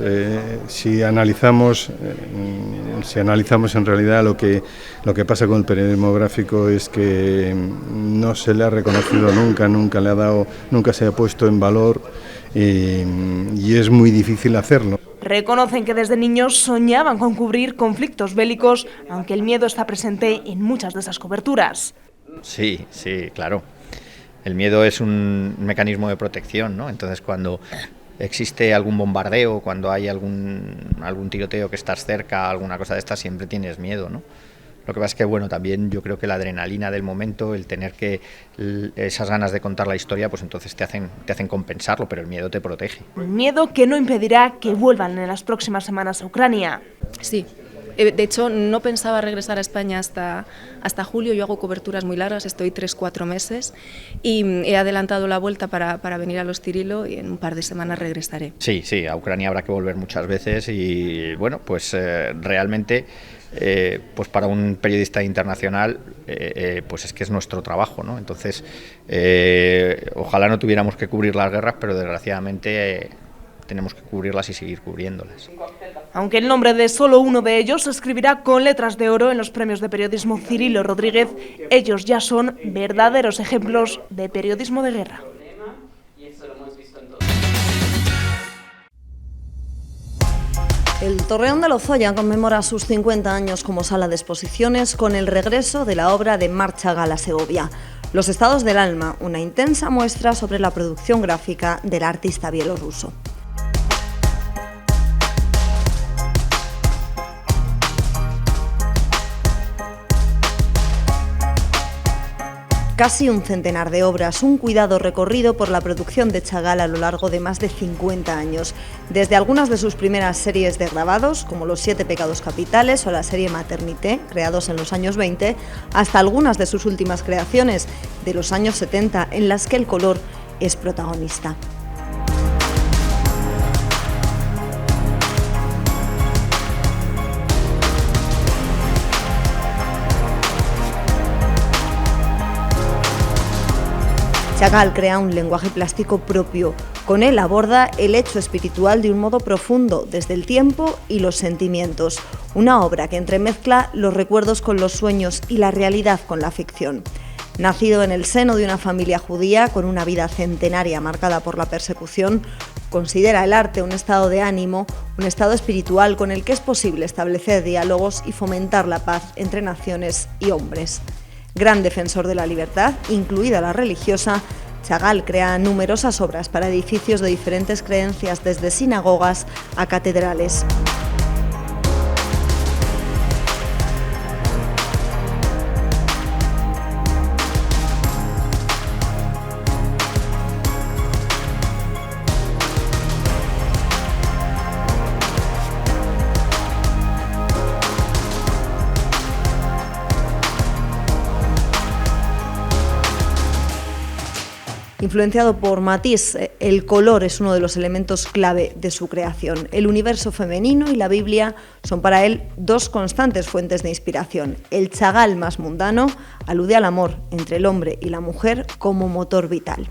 Si analizamos en realidad lo que pasa con el periodismo gráfico es que no se le ha reconocido nunca se ha puesto en valor, y es muy difícil hacerlo.
Reconocen que desde niños soñaban con cubrir conflictos bélicos, aunque el miedo está presente en muchas de esas coberturas.
Sí, claro. El miedo es un mecanismo de protección, ¿no? Entonces, cuando existe algún bombardeo, cuando hay algún tiroteo que estás cerca, alguna cosa de estas, siempre tienes miedo, ¿no? Lo que pasa es que, bueno, también yo creo que la adrenalina del momento, el tener esas ganas de contar la historia, pues entonces te hacen compensarlo, pero el miedo te protege.
Un miedo que no impedirá que vuelvan en las próximas semanas a Ucrania.
Sí. De hecho, no pensaba regresar a España hasta julio. Yo hago coberturas muy largas, estoy 3-4 meses, y he adelantado la vuelta para venir a los Cirilo, y en un par de semanas regresaré.
Sí, a Ucrania habrá que volver muchas veces, y bueno, pues realmente pues para un periodista internacional pues es que es nuestro trabajo, ¿no? Entonces ojalá no tuviéramos que cubrir las guerras, pero desgraciadamente tenemos que cubrirlas y seguir cubriéndolas.
Aunque el nombre de solo uno de ellos se escribirá con letras de oro en los premios de periodismo Cirilo Rodríguez, ellos ya son verdaderos ejemplos de periodismo de guerra.
El Torreón de Lozoya conmemora sus 50 años como sala de exposiciones con el regreso de la obra de Marcha Gala Segovia. Los estados del alma, una intensa muestra sobre la producción gráfica del artista bielorruso. Casi un centenar de obras, un cuidado recorrido por la producción de Chagall a lo largo de más de 50 años. Desde algunas de sus primeras series de grabados, como Los 7 pecados capitales o la serie Maternité, creados en los años 20, hasta algunas de sus últimas creaciones, de los años 70, en las que el color es protagonista. Chagall crea un lenguaje plástico propio. Con él aborda el hecho espiritual de un modo profundo, desde el tiempo y los sentimientos. Una obra que entremezcla los recuerdos con los sueños y la realidad con la ficción. Nacido en el seno de una familia judía con una vida centenaria marcada por la persecución, considera el arte un estado de ánimo, un estado espiritual con el que es posible establecer diálogos y fomentar la paz entre naciones y hombres. Gran defensor de la libertad, incluida la religiosa, Chagall crea numerosas obras para edificios de diferentes creencias, desde sinagogas a catedrales. Influenciado por Matisse, el color es uno de los elementos clave de su creación. El universo femenino y la Biblia son para él dos constantes fuentes de inspiración. El Chagall más mundano alude al amor entre el hombre y la mujer como motor vital.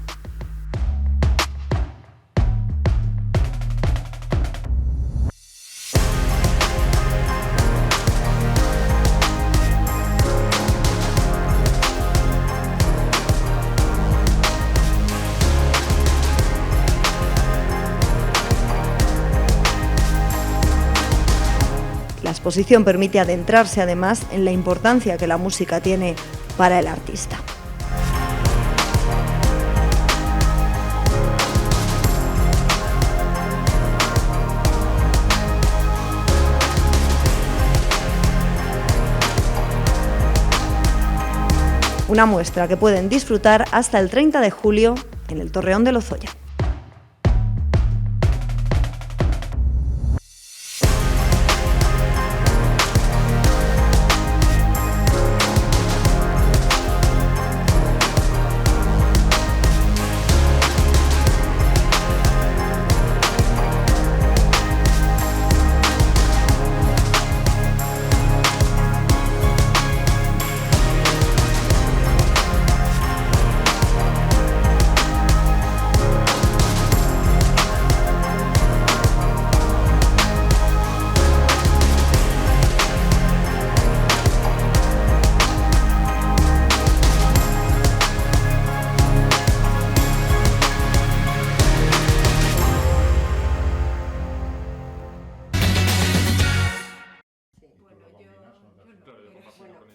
La exposición permite adentrarse además en la importancia que la música tiene para el artista. Una muestra que pueden disfrutar hasta el 30 de julio en el Torreón de Lozoya.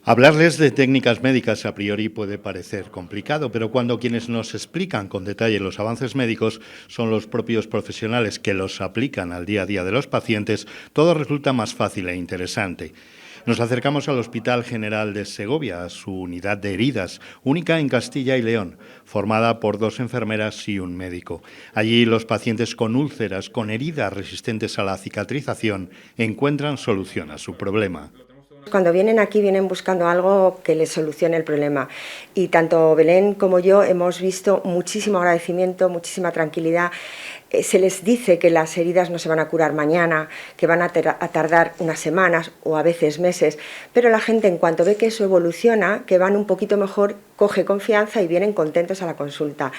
Hablarles de técnicas médicas a priori puede parecer complicado, pero cuando quienes nos explican con detalle los avances médicos son los propios profesionales que los aplican al día a día de los pacientes, todo resulta más fácil e interesante. Nos acercamos al Hospital General de Segovia, a su unidad de heridas, única en Castilla y León, formada por 2 enfermeras y un médico. Allí los pacientes con úlceras, con heridas resistentes a la cicatrización, encuentran solución a su problema.
Cuando vienen aquí vienen buscando algo que les solucione el problema y tanto Belén como yo hemos visto muchísimo agradecimiento, muchísima tranquilidad. Se les dice que las heridas no se van a curar mañana, que van a tardar unas semanas o a veces meses, pero la gente en cuanto ve que eso evoluciona, que van un poquito mejor, coge confianza y vienen contentos a la consulta.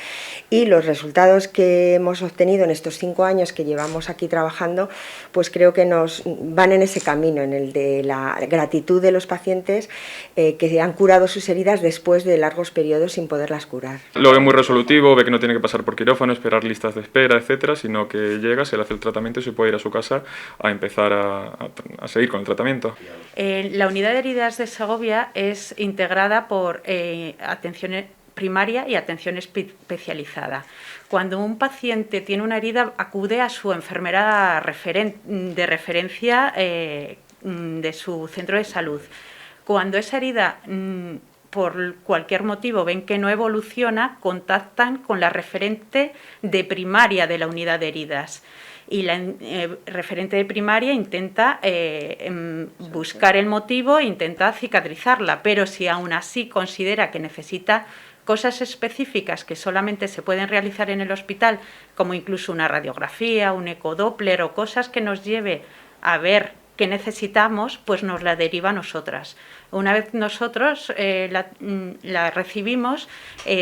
Y los resultados que hemos obtenido en estos 5 años que llevamos aquí trabajando, pues creo que nos van en ese camino, en el de la gratitud de los pacientes que han curado sus heridas después de largos periodos sin poderlas curar.
Lo ve muy resolutivo, ve que no tiene que pasar por quirófano, esperar listas de espera, etcétera, sino que llega, se le hace el tratamiento y se puede ir a su casa a empezar a seguir con el tratamiento.
La unidad de heridas de Segovia es integrada por atención primaria y atención especializada. Cuando un paciente tiene una herida, acude a su enfermera de referencia de su centro de salud. Cuando esa herida por cualquier motivo ven que no evoluciona, contactan con la referente de primaria de la unidad de heridas. Y la referente de primaria intenta buscar el motivo e intenta cicatrizarla, pero si aún así considera que necesita cosas específicas que solamente se pueden realizar en el hospital, como incluso una radiografía, un ecodoppler o cosas que nos lleve a ver que necesitamos, pues nos la deriva a nosotras. Una vez nosotros la recibimos,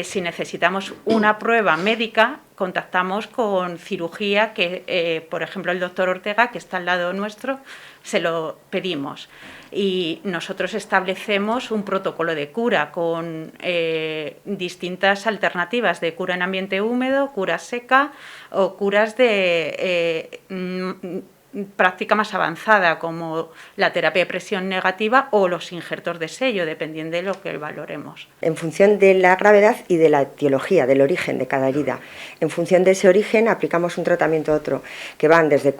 si necesitamos una prueba médica, contactamos con cirugía, que por ejemplo el doctor Ortega, que está al lado nuestro, se lo pedimos. Y nosotros establecemos un protocolo de cura con distintas alternativas de cura en ambiente húmedo, cura seca o curas de práctica más avanzada, como la terapia de presión negativa o los injertos de sello, dependiendo de lo que valoremos.
En función de la gravedad y de la etiología, del origen de cada herida. En función de ese origen aplicamos un tratamiento a otro, que van desde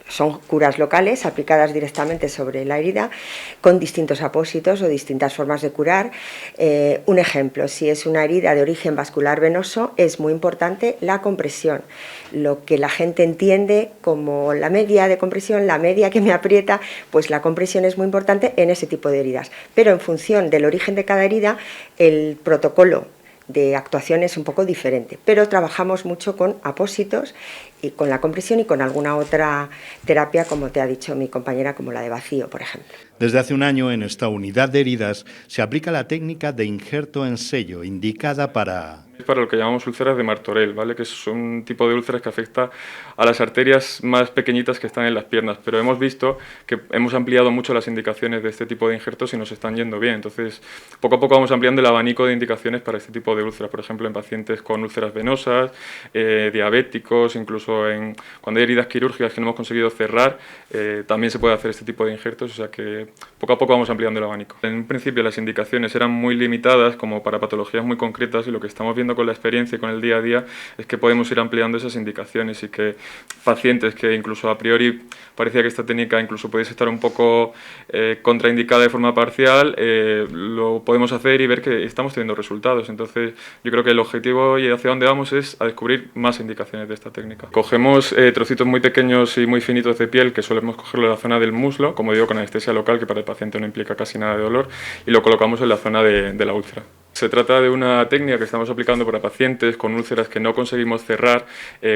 son curas locales aplicadas directamente sobre la herida con distintos apósitos o distintas formas de curar. Un ejemplo, si es una herida de origen vascular venoso, es muy importante la compresión, lo que la gente entiende como la media de compresión, la media que me aprieta, pues la compresión es muy importante en ese tipo de heridas. Pero en función del origen de cada herida, el protocolo de actuación es un poco diferente, pero trabajamos mucho con apósitos y con la compresión y con alguna otra terapia, como te ha dicho mi compañera, como la de vacío, por ejemplo.
Desde hace un año, en esta unidad de heridas, se aplica la técnica de injerto en sello, indicada para
lo que llamamos úlceras de Martorell, ¿vale? Que es un tipo de úlceras que afecta a las arterias más pequeñitas que están en las piernas, pero hemos visto que hemos ampliado mucho las indicaciones de este tipo de injertos y nos están yendo bien. Entonces, poco a poco vamos ampliando el abanico de indicaciones para este tipo de úlceras, por ejemplo, en pacientes con úlceras venosas, diabéticos, incluso cuando hay heridas quirúrgicas que no hemos conseguido cerrar, también se puede hacer este tipo de injertos, o sea que poco a poco vamos ampliando el abanico. En un principio las indicaciones eran muy limitadas, como para patologías muy concretas, y lo que estamos viendo con la experiencia y con el día a día es que podemos ir ampliando esas indicaciones y que pacientes que incluso a priori parecía que esta técnica incluso pudiese estar un poco contraindicada de forma parcial, lo podemos hacer y ver que estamos teniendo resultados. Entonces yo creo que el objetivo y hacia dónde vamos es a descubrir más indicaciones de esta técnica. Cogemos trocitos muy pequeños y muy finitos de piel, que solemos cogerlo en la zona del muslo, como digo, con anestesia local, que para el paciente no implica casi nada de dolor, y lo colocamos en la zona de la úlcera. Se trata de una técnica que estamos aplicando para pacientes con úlceras que no conseguimos cerrar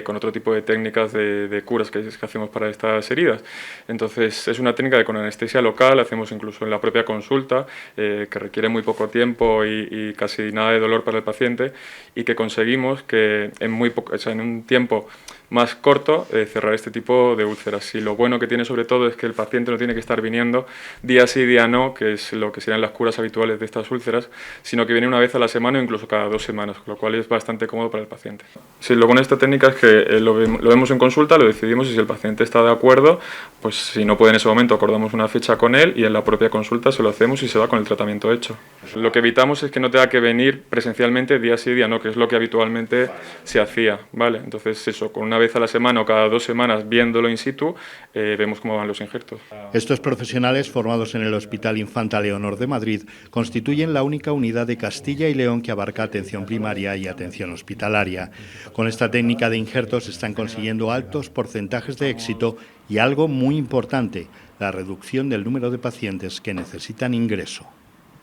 con otro tipo de técnicas de curas que hacemos para estas heridas. Entonces es una técnica que con anestesia local hacemos incluso en la propia consulta, que requiere muy poco tiempo y casi nada de dolor para el paciente, y que conseguimos que en un tiempo más corto cerrar este tipo de úlceras. Y lo bueno que tiene sobre todo es que el paciente no tiene que estar viniendo día sí, día no, que es lo que serían las curas habituales de estas úlceras, sino que viene una vez a la semana o incluso cada 2 semanas, con lo cual es bastante cómodo para el paciente. Sí, lo bueno de esta técnica es que lo vemos en consulta, lo decidimos y si el paciente está de acuerdo, pues si no puede en ese momento acordamos una fecha con él y en la propia consulta se lo hacemos y se va con el tratamiento hecho. Lo que evitamos es que no tenga que venir presencialmente día sí, día no, que es lo que habitualmente se hacía, ¿vale? Entonces eso, con una vez a la semana o cada 2 semanas viéndolo in situ, vemos cómo van los injertos.
Estos profesionales, formados en el Hospital Infanta Leonor de Madrid, constituyen la única unidad de Castilla y León que abarca atención primaria y atención hospitalaria. Con esta técnica de injertos están consiguiendo altos porcentajes de éxito y algo muy importante, la reducción del número de pacientes que necesitan ingreso.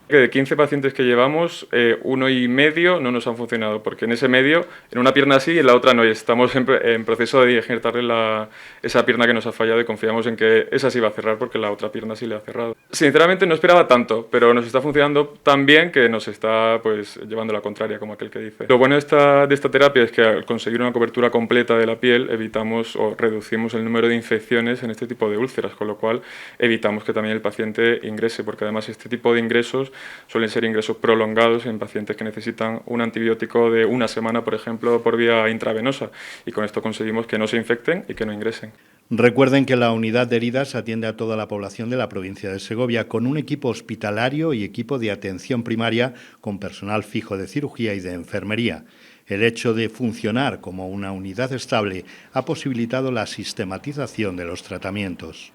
Que de 15 pacientes que llevamos, 1,5 no nos han funcionado, porque en ese medio, en una pierna sí y en la otra no, y estamos en proceso de injertarle esa pierna que nos ha fallado y confiamos en que esa sí va a cerrar porque la otra pierna sí le ha cerrado. Sinceramente no esperaba tanto, pero nos está funcionando tan bien que nos está pues llevando la contraria, como aquel que dice. Lo bueno de esta terapia es que al conseguir una cobertura completa de la piel evitamos o reducimos el número de infecciones en este tipo de úlceras, con lo cual evitamos que también el paciente ingrese, porque además este tipo de ingresos suelen ser ingresos prolongados en pacientes que necesitan un antibiótico de 1 semana, por ejemplo, por vía intravenosa, y con esto conseguimos que no se infecten y que no ingresen.
Recuerden que la unidad de heridas atiende a toda la población de la provincia de Segovia con un equipo hospitalario y equipo de atención primaria con personal fijo de cirugía y de enfermería. El hecho de funcionar como una unidad estable ha posibilitado la sistematización de los tratamientos.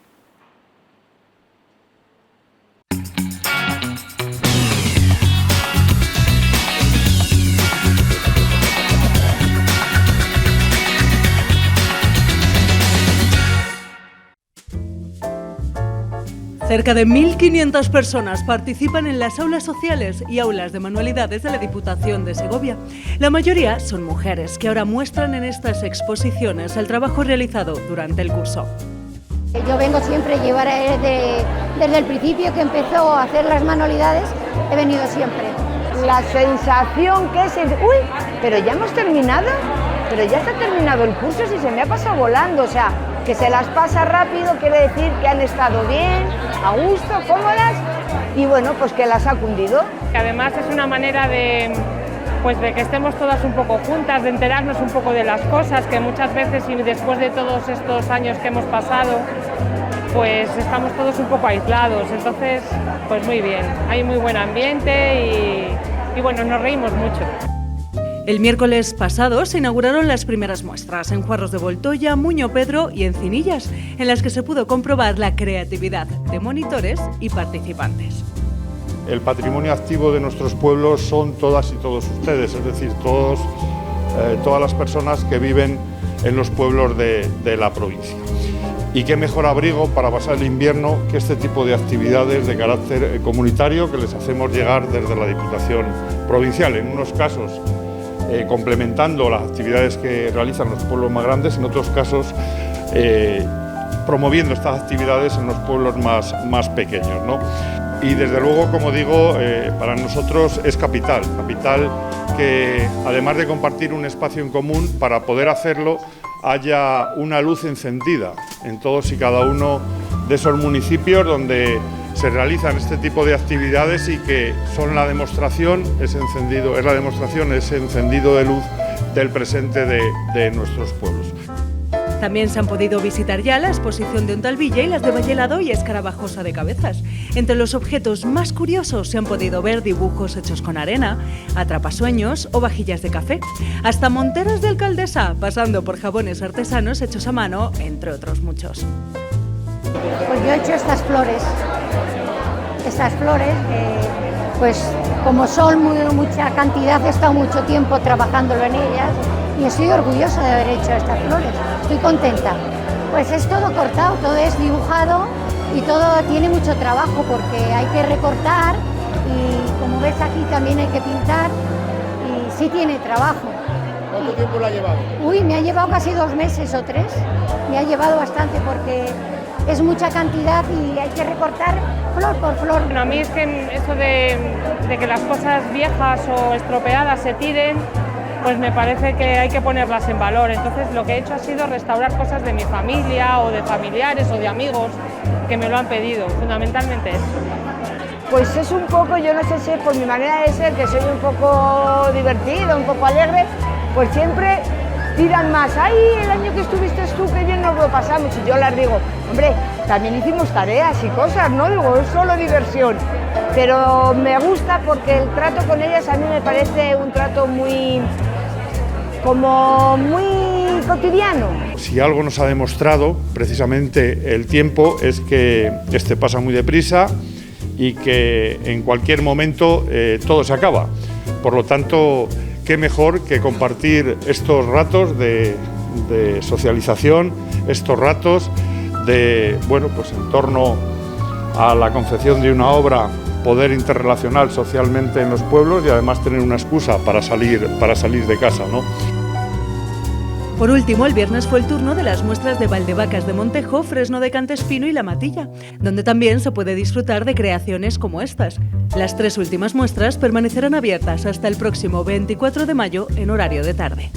Cerca de 1.500 personas participan en las aulas sociales y aulas de manualidades de la Diputación de Segovia. La mayoría son mujeres que ahora muestran en estas exposiciones el trabajo realizado durante el curso.
Yo vengo siempre, llevar desde el principio que empezó a hacer las manualidades, he venido siempre.
La sensación que es, uy, pero ya hemos terminado, pero ya está terminado el curso, si se me ha pasado volando, o sea, que se las pasa rápido, quiere decir que han estado bien, a gusto, cómodas, y bueno, pues que las ha cundido.
Además es una manera de que estemos todas un poco juntas, de enterarnos un poco de las cosas, que muchas veces y después de todos estos años que hemos pasado, pues estamos todos un poco aislados, entonces pues muy bien, hay muy buen ambiente y bueno, nos reímos mucho.
El miércoles pasado se inauguraron las primeras muestras en Juarros de Voltoya, Muño Pedro y Encinillas, en las que se pudo comprobar la creatividad de monitores y participantes.
El patrimonio activo de nuestros pueblos son todas y todos ustedes, es decir, todas las personas que viven en los pueblos de la provincia. Y qué mejor abrigo para pasar el invierno que este tipo de actividades de carácter comunitario que les hacemos llegar desde la Diputación Provincial, en unos casos complementando las actividades que realizan los pueblos más grandes, en otros casos promoviendo estas actividades en los pueblos más pequeños, ¿no? Y desde luego, como digo, para nosotros es capital que además de compartir un espacio en común, para poder hacerlo haya una luz encendida en todos y cada uno de esos municipios donde se realizan este tipo de actividades y que son la demostración, ese encendido de luz del presente de nuestros pueblos.
También se han podido visitar ya la exposición de Ontalvilla y las de Vallelado y Escarabajosa de Cabezas. Entre los objetos más curiosos se han podido ver dibujos hechos con arena, atrapasueños o vajillas de café, hasta monteras de alcaldesa, pasando por jabones artesanos hechos a mano, entre otros muchos.
Pues yo he hecho estas flores, pues como son mucha cantidad, he estado mucho tiempo trabajándolo en ellas y estoy orgullosa de haber hecho estas flores, estoy contenta. Pues es todo cortado, todo es dibujado y todo tiene mucho trabajo porque hay que recortar y como ves aquí también hay que pintar y sí tiene trabajo.
¿Cuánto tiempo le ha llevado?
Uy, me ha llevado casi 2 meses o 3, me ha llevado bastante porque es mucha cantidad y hay que recortar flor por flor.
Bueno, a mí es que eso de que las cosas viejas o estropeadas se tiren, pues me parece que hay que ponerlas en valor. Entonces lo que he hecho ha sido restaurar cosas de mi familia o de familiares o de amigos que me lo han pedido, fundamentalmente eso.
Pues es un poco, yo no sé si es por mi manera de ser, que soy un poco divertida, un poco alegre, pues siempre tiran más. ¡Ay, el año que estuviste tú, qué bien nos lo pasamos! Y yo les digo, hombre, también hicimos tareas y cosas, no digo, es solo diversión. Pero me gusta porque el trato con ellas a mí me parece un trato muy cotidiano.
Si algo nos ha demostrado precisamente el tiempo es que este pasa muy deprisa y que en cualquier momento todo se acaba. Por lo tanto, qué mejor que compartir estos ratos de socialización, estos ratos de, bueno, pues en torno a la concepción de una obra, poder interrelacionar socialmente en los pueblos y además tener una excusa para salir de casa, ¿no?
Por último, el viernes fue el turno de las muestras de Valdevacas de Montejo, Fresno de Cantespino y La Matilla, donde también se puede disfrutar de creaciones como estas. Las 3 últimas muestras permanecerán abiertas hasta el próximo 24 de mayo en horario de tarde.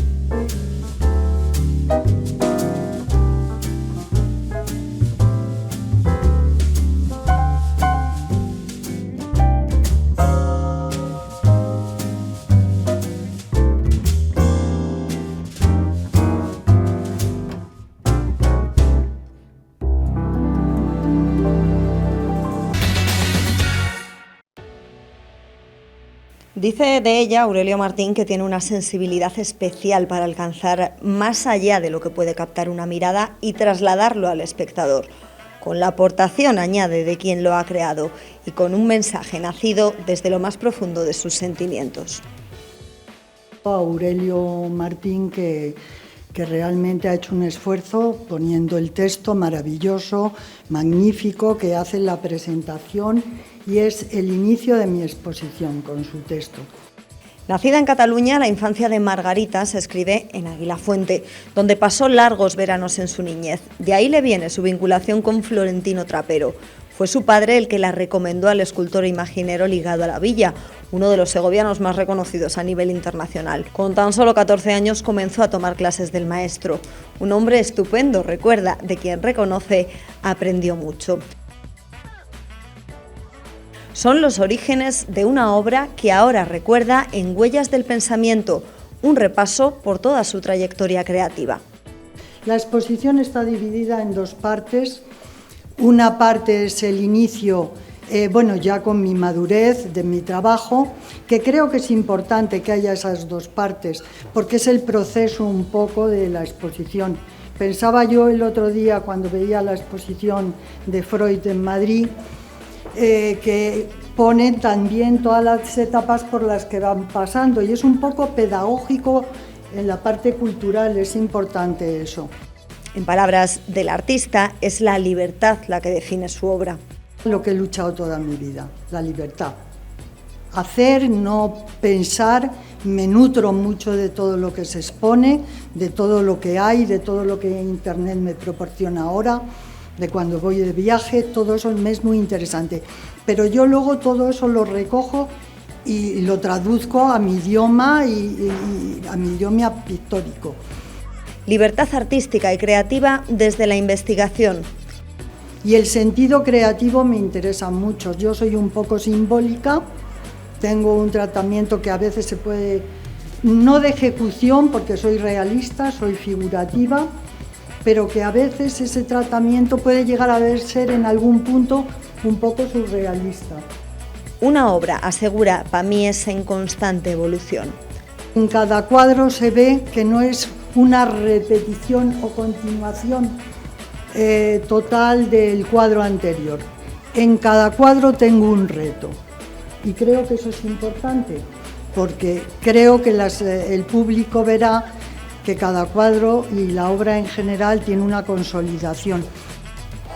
Dice de ella Aurelio Martín que tiene una sensibilidad especial para alcanzar más allá de lo que puede captar una mirada y trasladarlo al espectador, con la aportación, añade, de quien lo ha creado y con un mensaje nacido desde lo más profundo de sus sentimientos.
Aurelio Martín que realmente ha hecho un esfuerzo poniendo el texto maravilloso, magnífico, que hace en la presentación y es el inicio de mi exposición con su texto.
Nacida en Cataluña, la infancia de Margarita se escribe en Aguilafuente, donde pasó largos veranos en su niñez. De ahí le viene su vinculación con Florentino Trapero. Fue su padre el que la recomendó al escultor imaginero ligado a la villa, uno de los segovianos más reconocidos a nivel internacional. Con tan solo 14 años comenzó a tomar clases del maestro. Un hombre estupendo, recuerda, de quien reconoce aprendió mucho. Son los orígenes de una obra que ahora recuerda en Huellas del Pensamiento, un repaso por toda su trayectoria creativa.
La exposición está dividida en dos partes. Una parte es el inicio, ya con mi madurez, de mi trabajo, que creo que es importante que haya esas dos partes, porque es el proceso un poco de la exposición. Pensaba yo el otro día, cuando veía la exposición de Freud en Madrid, que ponen también todas las etapas por las que van pasando, y es un poco pedagógico en la parte cultural, es importante eso.
En palabras del artista, es la libertad la que define su obra.
Lo que he luchado toda mi vida, la libertad. Hacer, no pensar, me nutro mucho de todo lo que se expone, de todo lo que hay, de todo lo que Internet me proporciona ahora, de cuando voy de viaje, todo eso me es muy interesante. Pero yo luego todo eso lo recojo y lo traduzco a mi idioma y a mi idioma pictórico.
Libertad artística y creativa desde la investigación.
Y el sentido creativo me interesa mucho. Yo soy un poco simbólica, tengo un tratamiento que a veces se puede, no de ejecución porque soy realista, soy figurativa, pero que a veces ese tratamiento puede llegar a ser en algún punto un poco surrealista.
Una obra, asegura, para mí es en constante evolución.
En cada cuadro se ve que no es una repetición o continuación total del cuadro anterior. En cada cuadro tengo un reto y creo que eso es importante porque creo que el público verá que cada cuadro y la obra en general tiene una consolidación.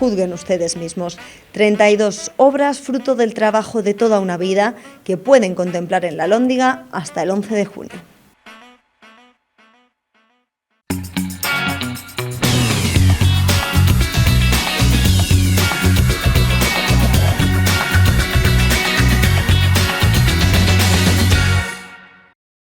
Juzguen ustedes mismos. 32 obras fruto del trabajo de toda una vida que pueden contemplar en la Alhóndiga hasta el 11 de junio.